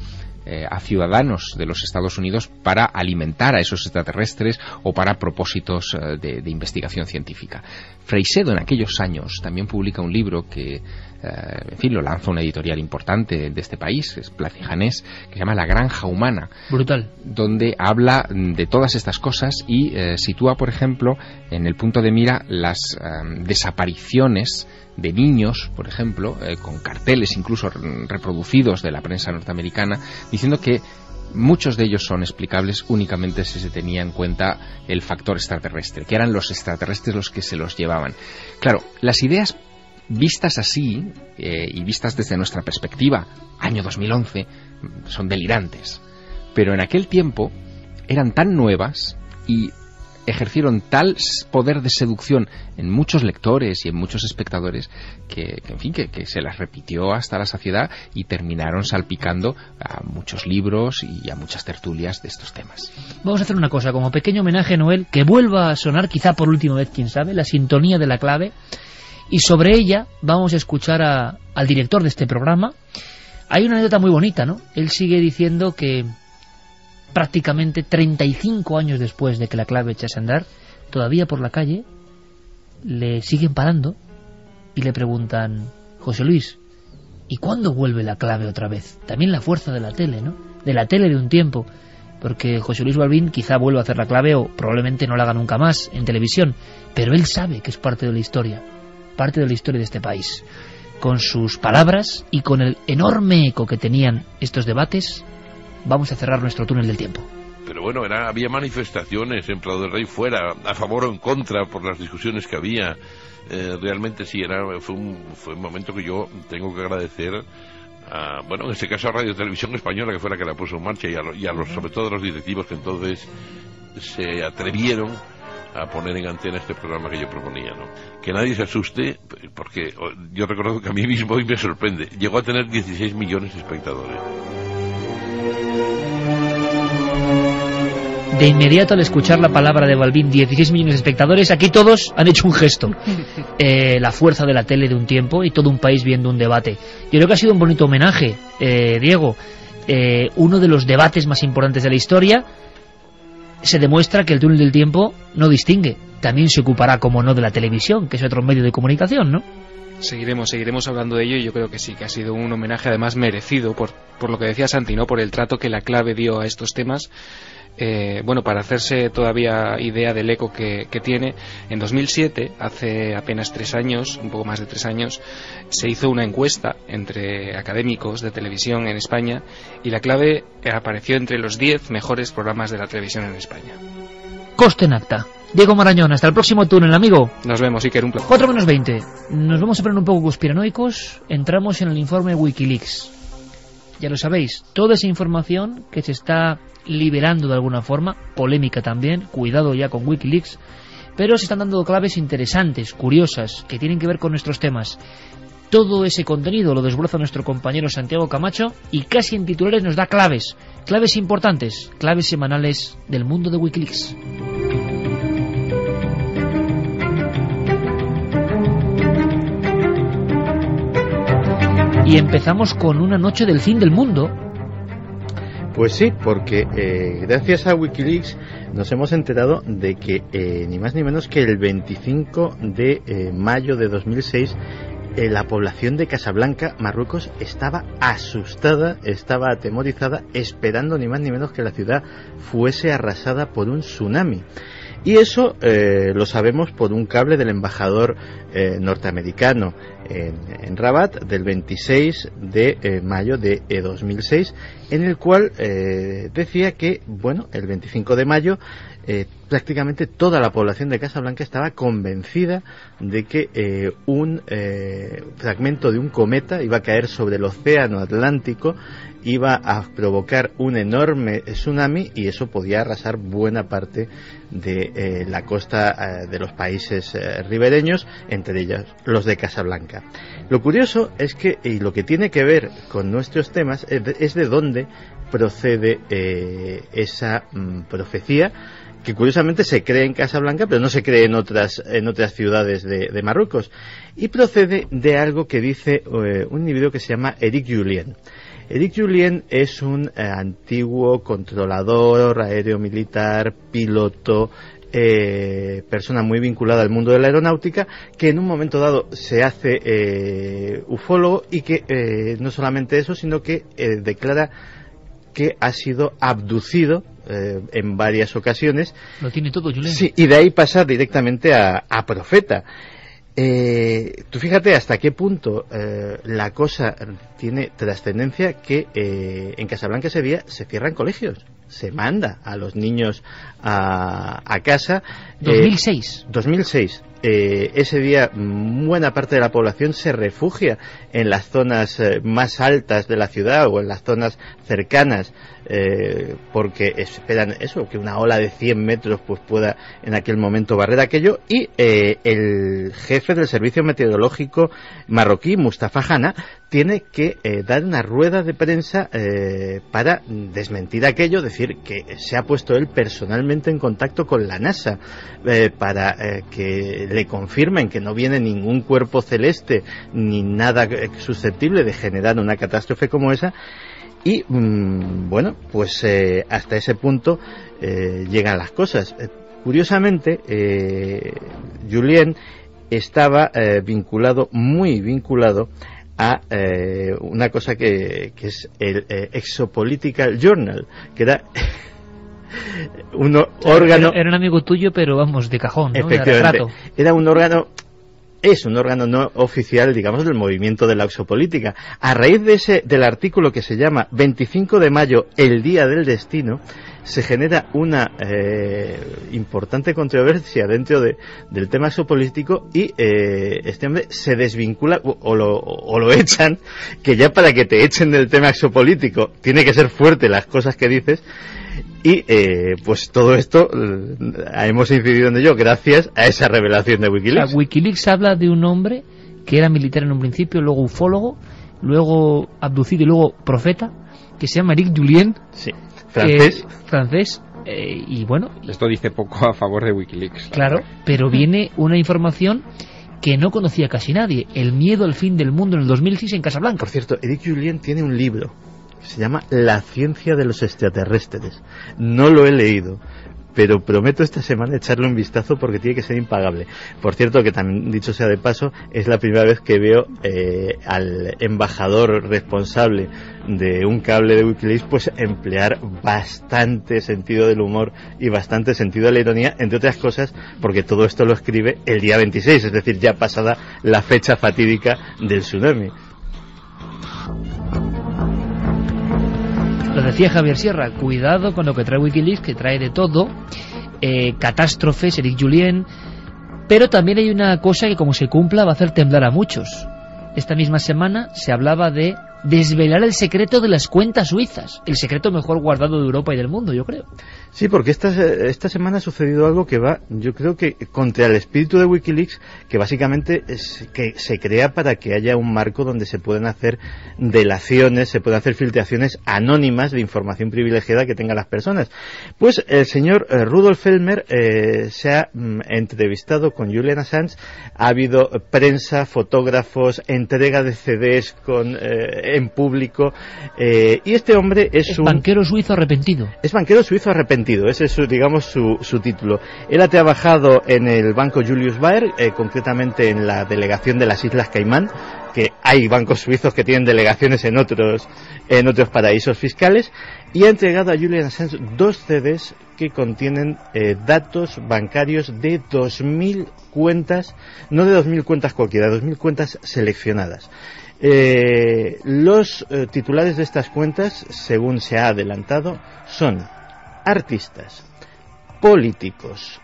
a ciudadanos de los Estados Unidos para alimentar a esos extraterrestres o para propósitos de investigación científica. Freixedo en aquellos años también publica un libro que en fin, lo lanza una editorial importante de este país, es Placijanés, que se llama La Granja Humana. Brutal. Donde habla de todas estas cosas y sitúa, por ejemplo, en el punto de mira las desapariciones de niños, por ejemplo, con carteles incluso reproducidos de la prensa norteamericana, diciendo que muchos de ellos son explicables únicamente si se tenía en cuenta el factor extraterrestre, que eran los extraterrestres los que se los llevaban. Claro, las ideas vistas así, y vistas desde nuestra perspectiva, año 2011, son delirantes. Pero en aquel tiempo eran tan nuevas y ejercieron tal poder de seducción en muchos lectores y en muchos espectadores que se las repitió hasta la saciedad y terminaron salpicando a muchos libros y a muchas tertulias de estos temas. Vamos a hacer una cosa, como pequeño homenaje a Noel, que vuelva a sonar, quizá por última vez, quién sabe, la sintonía de La Clave. Y sobre ella vamos a escuchar al director de este programa. Hay una anécdota muy bonita, ¿no? Él sigue diciendo que prácticamente 35 años después de que La Clave echase a andar, todavía por la calle le siguen parando y le preguntan: José Luis, ¿y cuándo vuelve La Clave otra vez? También la fuerza de la tele, ¿no? De la tele de un tiempo. Porque José Luis Balbín quizá vuelva a hacer La Clave o probablemente no la haga nunca más en televisión, pero él sabe que es parte de la historia de este país. Con sus palabras y con el enorme eco que tenían estos debates, vamos a cerrar nuestro túnel del tiempo. Pero bueno, había manifestaciones en Prado del Rey fuera, a favor o en contra, por las discusiones que había. Realmente sí, fue un momento que yo tengo que agradecer bueno, en este caso a Radio Televisión Española, que fue la que la puso en marcha, y a los, sobre todo a los directivos que entonces se atrevieron a poner en antena este programa que yo proponía, ¿no? Que nadie se asuste, porque yo recuerdo que a mí mismo hoy me sorprende, llegó a tener 16 millones de espectadores. De inmediato, al escuchar la palabra de Balbín, 16 millones de espectadores, aquí todos han hecho un gesto. La fuerza de la tele de un tiempo y todo un país viendo un debate. Yo creo que ha sido un bonito homenaje, Diego. Uno de los debates más importantes de la historia. Se demuestra que el túnel del tiempo no distingue. También se ocupará, como no, de la televisión, que es otro medio de comunicación, ¿no? Seguiremos hablando de ello, y yo creo que sí, que ha sido un homenaje además merecido por lo que decía Santi, ¿no? Por el trato que la clave dio a estos temas. Bueno, para hacerse todavía idea del eco que tiene, en 2007, hace apenas 3 años, un poco más de 3 años, se hizo una encuesta entre académicos de televisión en España, y la clave apareció entre los 10 mejores programas de la televisión en España. Coste en acta. Diego Marañón, hasta el próximo túnel, amigo. Nos vemos, Iker, un placer. 4 menos 20. Nos vamos a poner un poco conspiranoicos. Entramos en el informe Wikileaks. Ya lo sabéis, toda esa información que se está liberando de alguna forma, polémica también, cuidado ya con Wikileaks, pero se están dando claves interesantes, curiosas, que tienen que ver con nuestros temas. Todo ese contenido lo desbroza nuestro compañero Santiago Camacho, y casi en titulares nos da claves importantes, claves semanales del mundo de Wikileaks. Y empezamos con una noche del fin del mundo. Pues sí, porque gracias a Wikileaks nos hemos enterado de que ni más ni menos que el 25 de mayo de 2006 la población de Casablanca, Marruecos, estaba asustada, estaba atemorizada, esperando ni más ni menos que la ciudad fuese arrasada por un tsunami. Y eso lo sabemos por un cable del embajador norteamericano en Rabat del 26 de mayo de 2006, en el cual decía que, bueno, el 25 de mayo prácticamente toda la población de Casablanca estaba convencida de que un fragmento de un cometa iba a caer sobre el océano Atlántico, iba a provocar un enorme tsunami, y eso podía arrasar buena parte de la costa de los países ribereños, entre ellos los de Casablanca. Lo curioso es que, y lo que tiene que ver con nuestros temas, es de dónde procede esa profecía, que curiosamente se cree en Casablanca, pero no se cree en otras ciudades de Marruecos, y procede de algo que dice un individuo que se llama Eric Julien. Eric Julien es un antiguo controlador aéreo militar, piloto, persona muy vinculada al mundo de la aeronáutica, que en un momento dado se hace ufólogo, y que no solamente eso, sino que declara que ha sido abducido en varias ocasiones. Lo tiene todo, Julien. Sí, y de ahí pasa directamente a profeta. Tú fíjate hasta qué punto la cosa tiene trascendencia, que en Casablanca ese día se cierran colegios, se manda a los niños a casa. 2006. 2006. Ese día buena parte de la población se refugia en las zonas más altas de la ciudad o en las zonas cercanas, porque esperan eso, que una ola de 100 metros pues pueda en aquel momento barrer aquello. Y el jefe del servicio meteorológico marroquí, Mustafa Hanna, tiene que dar una rueda de prensa para desmentir aquello, decir que se ha puesto él personalmente en contacto con la NASA para que le confirmen que no viene ningún cuerpo celeste ni nada susceptible de generar una catástrofe como esa. Y bueno, pues hasta ese punto llegan las cosas. Curiosamente, Julien estaba muy vinculado a una cosa que es el Exopolitical Journal, que era un órgano... Era un amigo tuyo, pero vamos, de cajón, ¿no? Efectivamente, era un órgano es un órgano no oficial, digamos, del movimiento de la exopolítica. A raíz del artículo que se llama 25 de mayo, el día del destino, se genera una importante controversia dentro del tema exopolítico y este hombre se desvincula o lo echan, que ya para que te echen del tema exopolítico tiene que ser fuerte las cosas que dices. Y pues todo esto hemos incidido en ello gracias a esa revelación de Wikileaks. Wikileaks habla de un hombre que era militar en un principio, luego ufólogo, luego abducido y luego profeta, que se llama Eric Julien. Sí, francés. Y bueno... Esto dice poco a favor de Wikileaks. Claro, pero viene una información que no conocía casi nadie. El miedo al fin del mundo en el 2006 en Casablanca. Por cierto, Eric Julien tiene un libro se llama La ciencia de los extraterrestres. No lo he leído, pero prometo esta semana echarle un vistazo porque tiene que ser impagable. Por cierto, que también, dicho sea de paso, es la primera vez que veo al embajador responsable de un cable de Wikileaks pues emplear bastante sentido del humor y bastante sentido de la ironía, entre otras cosas porque todo esto lo escribe el día 26, es decir, ya pasada la fecha fatídica del tsunami. Lo decía Javier Sierra, cuidado con lo que trae Wikileaks, que trae de todo, catástrofes, Eric Julien, pero también hay una cosa que como se cumpla va a hacer temblar a muchos. Esta misma semana se hablaba de desvelar el secreto de las cuentas suizas, el secreto mejor guardado de Europa y del mundo, yo creo. Sí, porque esta semana ha sucedido algo que va, yo creo que contra el espíritu de Wikileaks, que básicamente es que se crea para que haya un marco donde se pueden hacer delaciones, se pueden hacer filtraciones anónimas de información privilegiada que tengan las personas. Pues el señor Rudolf Fellmer se ha entrevistado con Julian Assange, ha habido prensa, fotógrafos, entrega de CDs en público, y este hombre es un banquero suizo arrepentido. Es banquero suizo arrepentido, ese es su título. Él ha trabajado en el banco Julius Baer, concretamente en la delegación de las Islas Caimán, que hay bancos suizos que tienen delegaciones en otros paraísos fiscales, y ha entregado a Julian Assange 2 CDs que contienen datos bancarios de 2.000 cuentas, no de 2.000 cuentas cualquiera, 2.000 cuentas seleccionadas. Los titulares de estas cuentas, según se ha adelantado, son artistas, políticos,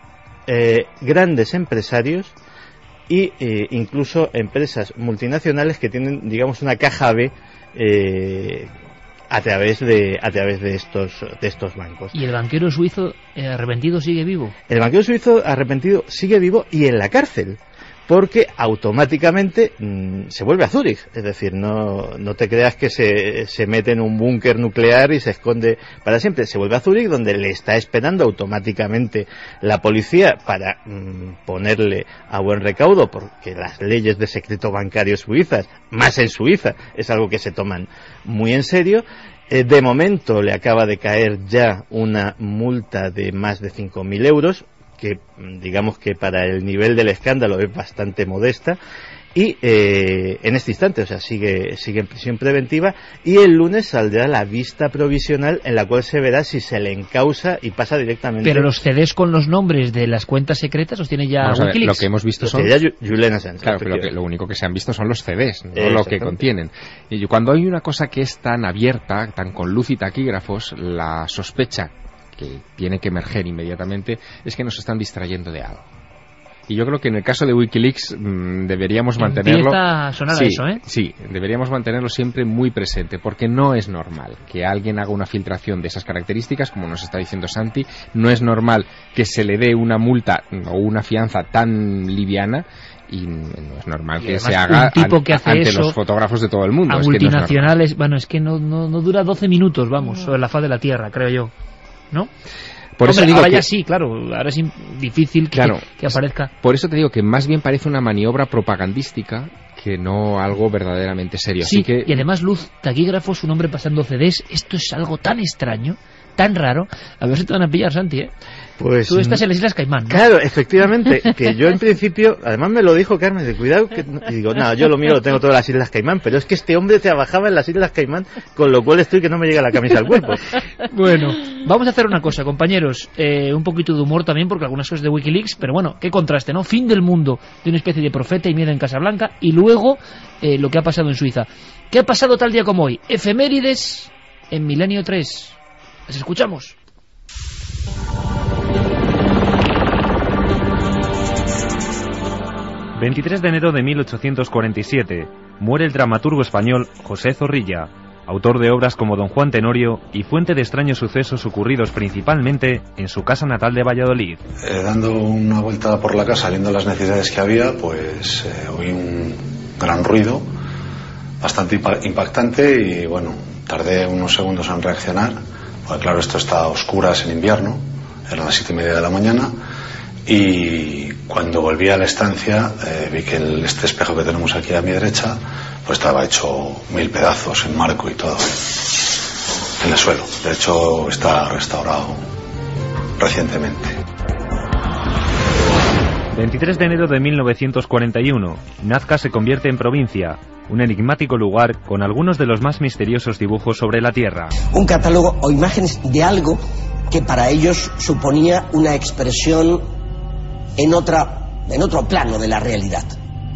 grandes empresarios y incluso empresas multinacionales que tienen, digamos, una caja B a través de estos bancos. ¿Y el banquero suizo arrepentido sigue vivo? El banquero suizo arrepentido sigue vivo y en la cárcel, porque automáticamente se vuelve a Zúrich. Es decir, no te creas que se mete en un búnker nuclear y se esconde para siempre. Se vuelve a Zúrich, donde le está esperando automáticamente la policía para ponerle a buen recaudo, porque las leyes de secreto bancario suizas, más en Suiza, es algo que se toman muy en serio. De momento le acaba de caer ya una multa de más de 5.000 euros, que digamos que para el nivel del escándalo es bastante modesta, y en este instante, o sea, sigue en prisión preventiva, y el lunes saldrá la vista provisional en la cual se verá si se le encausa y pasa directamente. Pero los CDs con los nombres de las cuentas secretas los tiene ya Wikileaks. Lo que hemos visto son Julian Assange. Claro, pero lo único que se han visto son los CDs, no lo que contienen. Y cuando hay una cosa que es tan abierta, tan con luz y taquígrafos, la sospecha que tiene que emerger inmediatamente es que nos están distrayendo de algo. Y yo creo que en el caso de Wikileaks deberíamos mantenerlo. Empieza a sonar eso, ¿eh? Sí, deberíamos mantenerlo siempre muy presente, porque no es normal que alguien haga una filtración de esas características, como nos está diciendo Santi. No es normal que se le dé una multa o una fianza tan liviana, y no es normal que se haga ante los fotógrafos de todo el mundo. A multinacionales, es que no dura 12 minutos, sobre la faz de la Tierra, creo yo, ¿no? Por eso digo ahora ya sí, claro, ahora es difícil que aparezca. Por eso te digo que más bien parece una maniobra propagandística que no algo verdaderamente serio. Sí, así que... y además luz, taquígrafos, un hombre pasando CDs, esto es algo tan extraño, tan raro. A ver si te van a pillar, Santi, ¿eh? Pues, tú estás en las Islas Caimán, ¿no? Claro, efectivamente, que yo en principio, además me lo dijo Carmen, de cuidado, y digo, nada, yo lo mío lo tengo todo en las Islas Caimán, pero es que este hombre trabajaba en las Islas Caimán, con lo cual estoy que no me llega la camisa al cuerpo. Bueno, vamos a hacer una cosa, compañeros, un poquito de humor también, porque algunas cosas de Wikileaks, pero bueno, qué contraste, ¿no? Fin del mundo de una especie de profeta y miedo en Casablanca, y luego lo que ha pasado en Suiza. ¿Qué ha pasado tal día como hoy? Efemérides en Milenio 3. ¿Las escuchamos? ...23 de enero de 1847... muere el dramaturgo español José Zorrilla... autor de obras como Don Juan Tenorio... y fuente de extraños sucesos ocurridos principalmente... en su casa natal de Valladolid. Dando una vuelta por la casa, viendo las necesidades que había... pues oí un gran ruido... bastante impactante... y bueno, tardé unos segundos en reaccionar... porque claro, esto está a oscuras en invierno... eran las 7:30 de la mañana... y cuando volví a la estancia vi que este espejo que tenemos aquí a mi derecha pues estaba hecho 1000 pedazos en marco y todo en el suelo. De hecho está restaurado recientemente. 23 de enero de 1941, Nazca se convierte en provincia, un enigmático lugar con algunos de los más misteriosos dibujos sobre la Tierra. Un catálogo o imágenes de algo que para ellos suponía una expresión en otro plano de la realidad,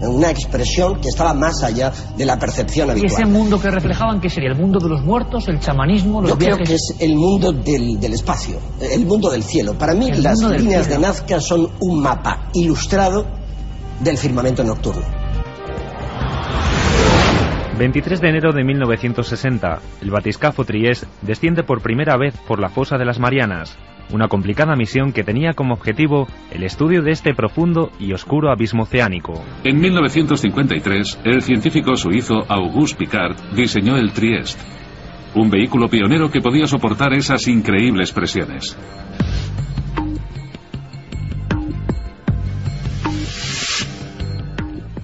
una expresión que estaba más allá de la percepción habitual. ¿Y ese mundo que reflejaban qué sería? ¿El mundo de los muertos, el chamanismo, los viajes? Yo creo que es el mundo del espacio, el mundo del cielo. Para mí las líneas de Nazca son un mapa ilustrado del firmamento nocturno. 23 de enero de 1960, el batiscafo Trieste desciende por primera vez por la fosa de las Marianas, una complicada misión que tenía como objetivo el estudio de este profundo y oscuro abismo oceánico. En 1953, el científico suizo Auguste Piccard diseñó el Trieste, un vehículo pionero que podía soportar esas increíbles presiones.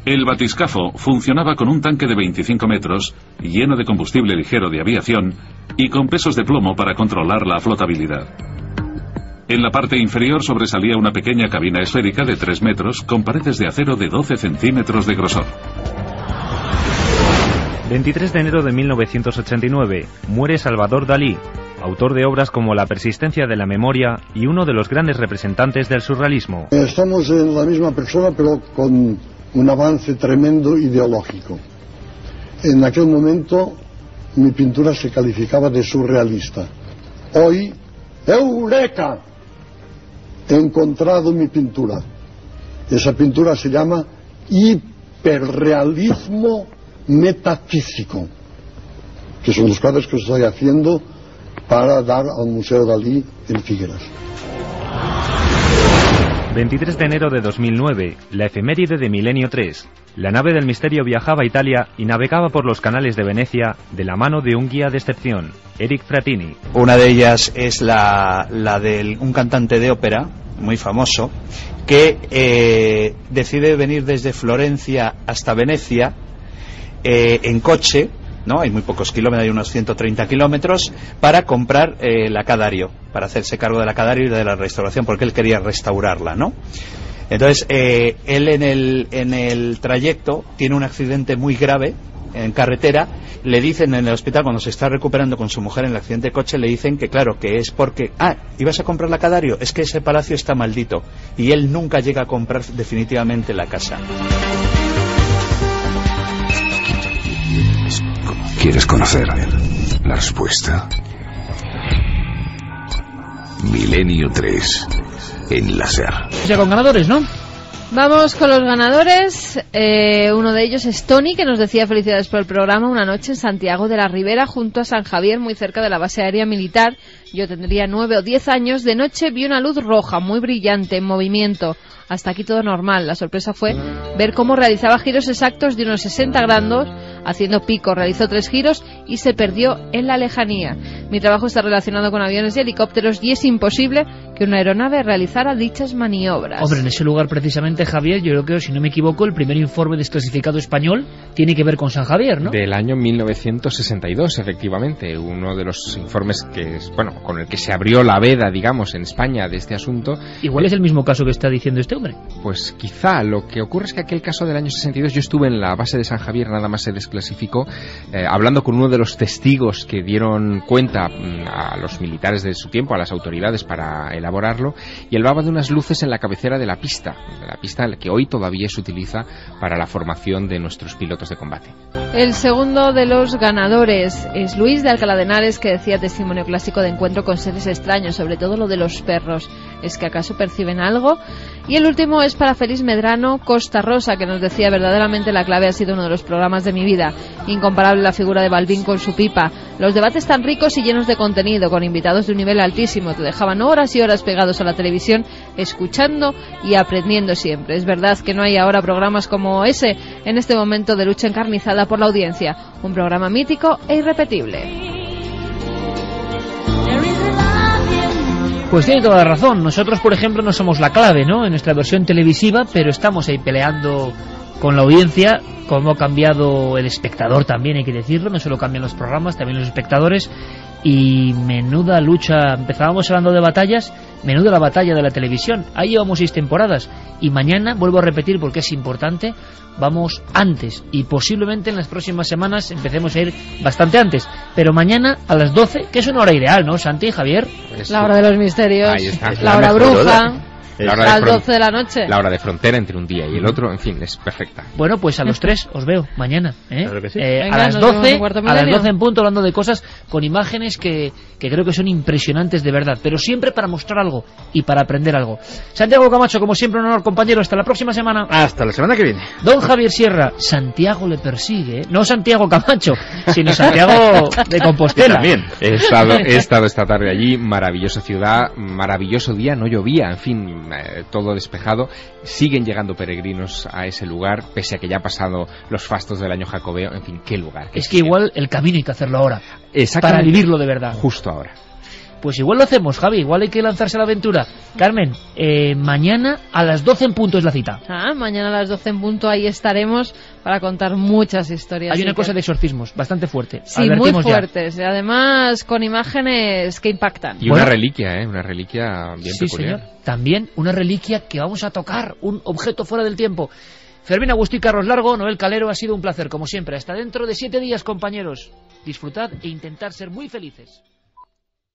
El batiscafo funcionaba con un tanque de 25 metros, lleno de combustible ligero de aviación y con pesos de plomo para controlar la flotabilidad. En la parte inferior sobresalía una pequeña cabina esférica de 3 metros con paredes de acero de 12 centímetros de grosor. 23 de enero de 1989, muere Salvador Dalí, autor de obras como La persistencia de la memoria y uno de los grandes representantes del surrealismo. Estamos en la misma persona, pero con un avance tremendo ideológico. En aquel momento mi pintura se calificaba de surrealista. Hoy, ¡eureka!, he encontrado mi pintura. Esa pintura se llama hiperrealismo metafísico, que son los cuadros que estoy haciendo para dar al Museo Dalí en Figueras. 23 de enero de 2009, la efeméride de Milenio 3. La nave del misterio viajaba a Italia y navegaba por los canales de Venecia de la mano de un guía de excepción, Eric Fratini. Una de ellas es la de un cantante de ópera muy famoso que decide venir desde Florencia hasta Venecia en coche, ¿no? Hay muy pocos kilómetros, hay unos 130 kilómetros, para comprar la Cadario, para hacerse cargo de la Cadario y de la restauración, porque él quería restaurarla, ¿no? Entonces, él en el trayecto tiene un accidente muy grave en carretera. Le dicen en el hospital, cuando se está recuperando con su mujer en el accidente de coche, le dicen que claro, que es porque ¿ibas a comprar la Cadario? Es que ese palacio está maldito, y él nunca llega a comprar definitivamente la casa. ¿Quieres conocer la respuesta? Milenio 3 en la SER. Ya con ganadores, ¿no? Vamos con los ganadores. Uno de ellos es Tony, que nos decía felicidades por el programa. Una noche en Santiago de la Ribera, junto a San Javier, muy cerca de la base aérea militar. Yo tendría 9 o 10 años. De noche vi una luz roja, muy brillante, en movimiento. Hasta aquí todo normal. La sorpresa fue ver cómo realizaba giros exactos de unos 60 grados, haciendo pico. Realizó 3 giros y se perdió en la lejanía. Mi trabajo está relacionado con aviones y helicópteros y es imposible que una aeronave realizara dichas maniobras. Hombre, en ese lugar precisamente, Javier, yo creo que, si no me equivoco, el primer informe desclasificado español tiene que ver con San Javier, ¿no? Del año 1962, efectivamente, uno de los informes que, bueno, con el que se abrió la veda, digamos, en España de este asunto. Igual es el mismo caso que está diciendo este hombre. Pues quizá. Lo que ocurre es que aquel caso del año 62, yo estuve en la base de San Javier, nada más se desclasificó, hablando con uno de los testigos que dieron cuenta a los militares de su tiempo, a las autoridades, para elaborarlo, y hablaba de unas luces en la cabecera de la pista que hoy todavía se utiliza para la formación de nuestros pilotos de combate. El segundo de los ganadores es Luis de Alcalá de Henares, que decía: testimonio clásico de encuentro con seres extraños, sobre todo lo de los perros. ¿Es que acaso perciben algo? Y el último es para Félix Medrano Costa Rosa, que nos decía: verdaderamente La Clave ha sido uno de los programas de mi vida. Incomparable la figura de Balbín con su pipa. Los debates tan ricos y llenos de contenido, con invitados de un nivel altísimo. Te dejaban horas y horas pegados a la televisión, escuchando y aprendiendo siempre. Es verdad que no hay ahora programas como ese en este momento de lucha encarnizada por la audiencia. Un programa mítico e irrepetible. Pues tiene toda la razón. Nosotros, por ejemplo, no somos La Clave, ¿no?, en nuestra versión televisiva, pero estamos ahí peleando con la audiencia. Cómo ha cambiado el espectador también, hay que decirlo. No solo cambian los programas, también los espectadores. Y menuda lucha. Empezábamos hablando de batallas, menuda la batalla de la televisión. Ahí llevamos 6 temporadas. Y mañana, vuelvo a repetir porque es importante, vamos antes. Y posiblemente en las próximas semanas empecemos a ir bastante antes. Pero mañana a las 12, que es una hora ideal, ¿no, Santi, Javier? La hora de los misterios, Ahí está. la hora bruja. La hora a las 12 de la noche. La hora de frontera entre un día y el otro, en fin, es perfecta. Bueno, pues a los 3 os veo mañana, ¿eh? Claro que sí. Venga, a las 12 en punto, hablando de cosas con imágenes que creo que son impresionantes de verdad, pero siempre para mostrar algo y para aprender algo. Santiago Camacho, como siempre, un honor, compañero. Hasta la próxima semana. Hasta la semana que viene. Don Javier Sierra, Santiago le persigue, ¿eh? No Santiago Camacho, sino Santiago de Compostela. También. He estado esta tarde allí, maravillosa ciudad, maravilloso día, no llovía, en fin, todo despejado. Siguen llegando peregrinos a ese lugar, pese a que ya ha pasado los fastos del año jacobeo. En fin, qué lugar. Es que igual el camino hay que hacerlo ahora, para vivirlo de verdad. Justo ahora. Pues igual lo hacemos, Javi, igual hay que lanzarse a la aventura. Carmen, mañana a las 12 en punto es la cita. Mañana a las 12 en punto ahí estaremos para contar muchas historias. Hay una cosa de exorcismos bastante fuerte. Sí, muy fuertes, y además con imágenes que impactan. Y una reliquia, una reliquia bien peculiar. Señor. También una reliquia que vamos a tocar, un objeto fuera del tiempo. Fermín Agustí, Carlos Largo, Noel Calero, ha sido un placer, como siempre. Hasta dentro de 7 días, compañeros. Disfrutad e intentad ser muy felices.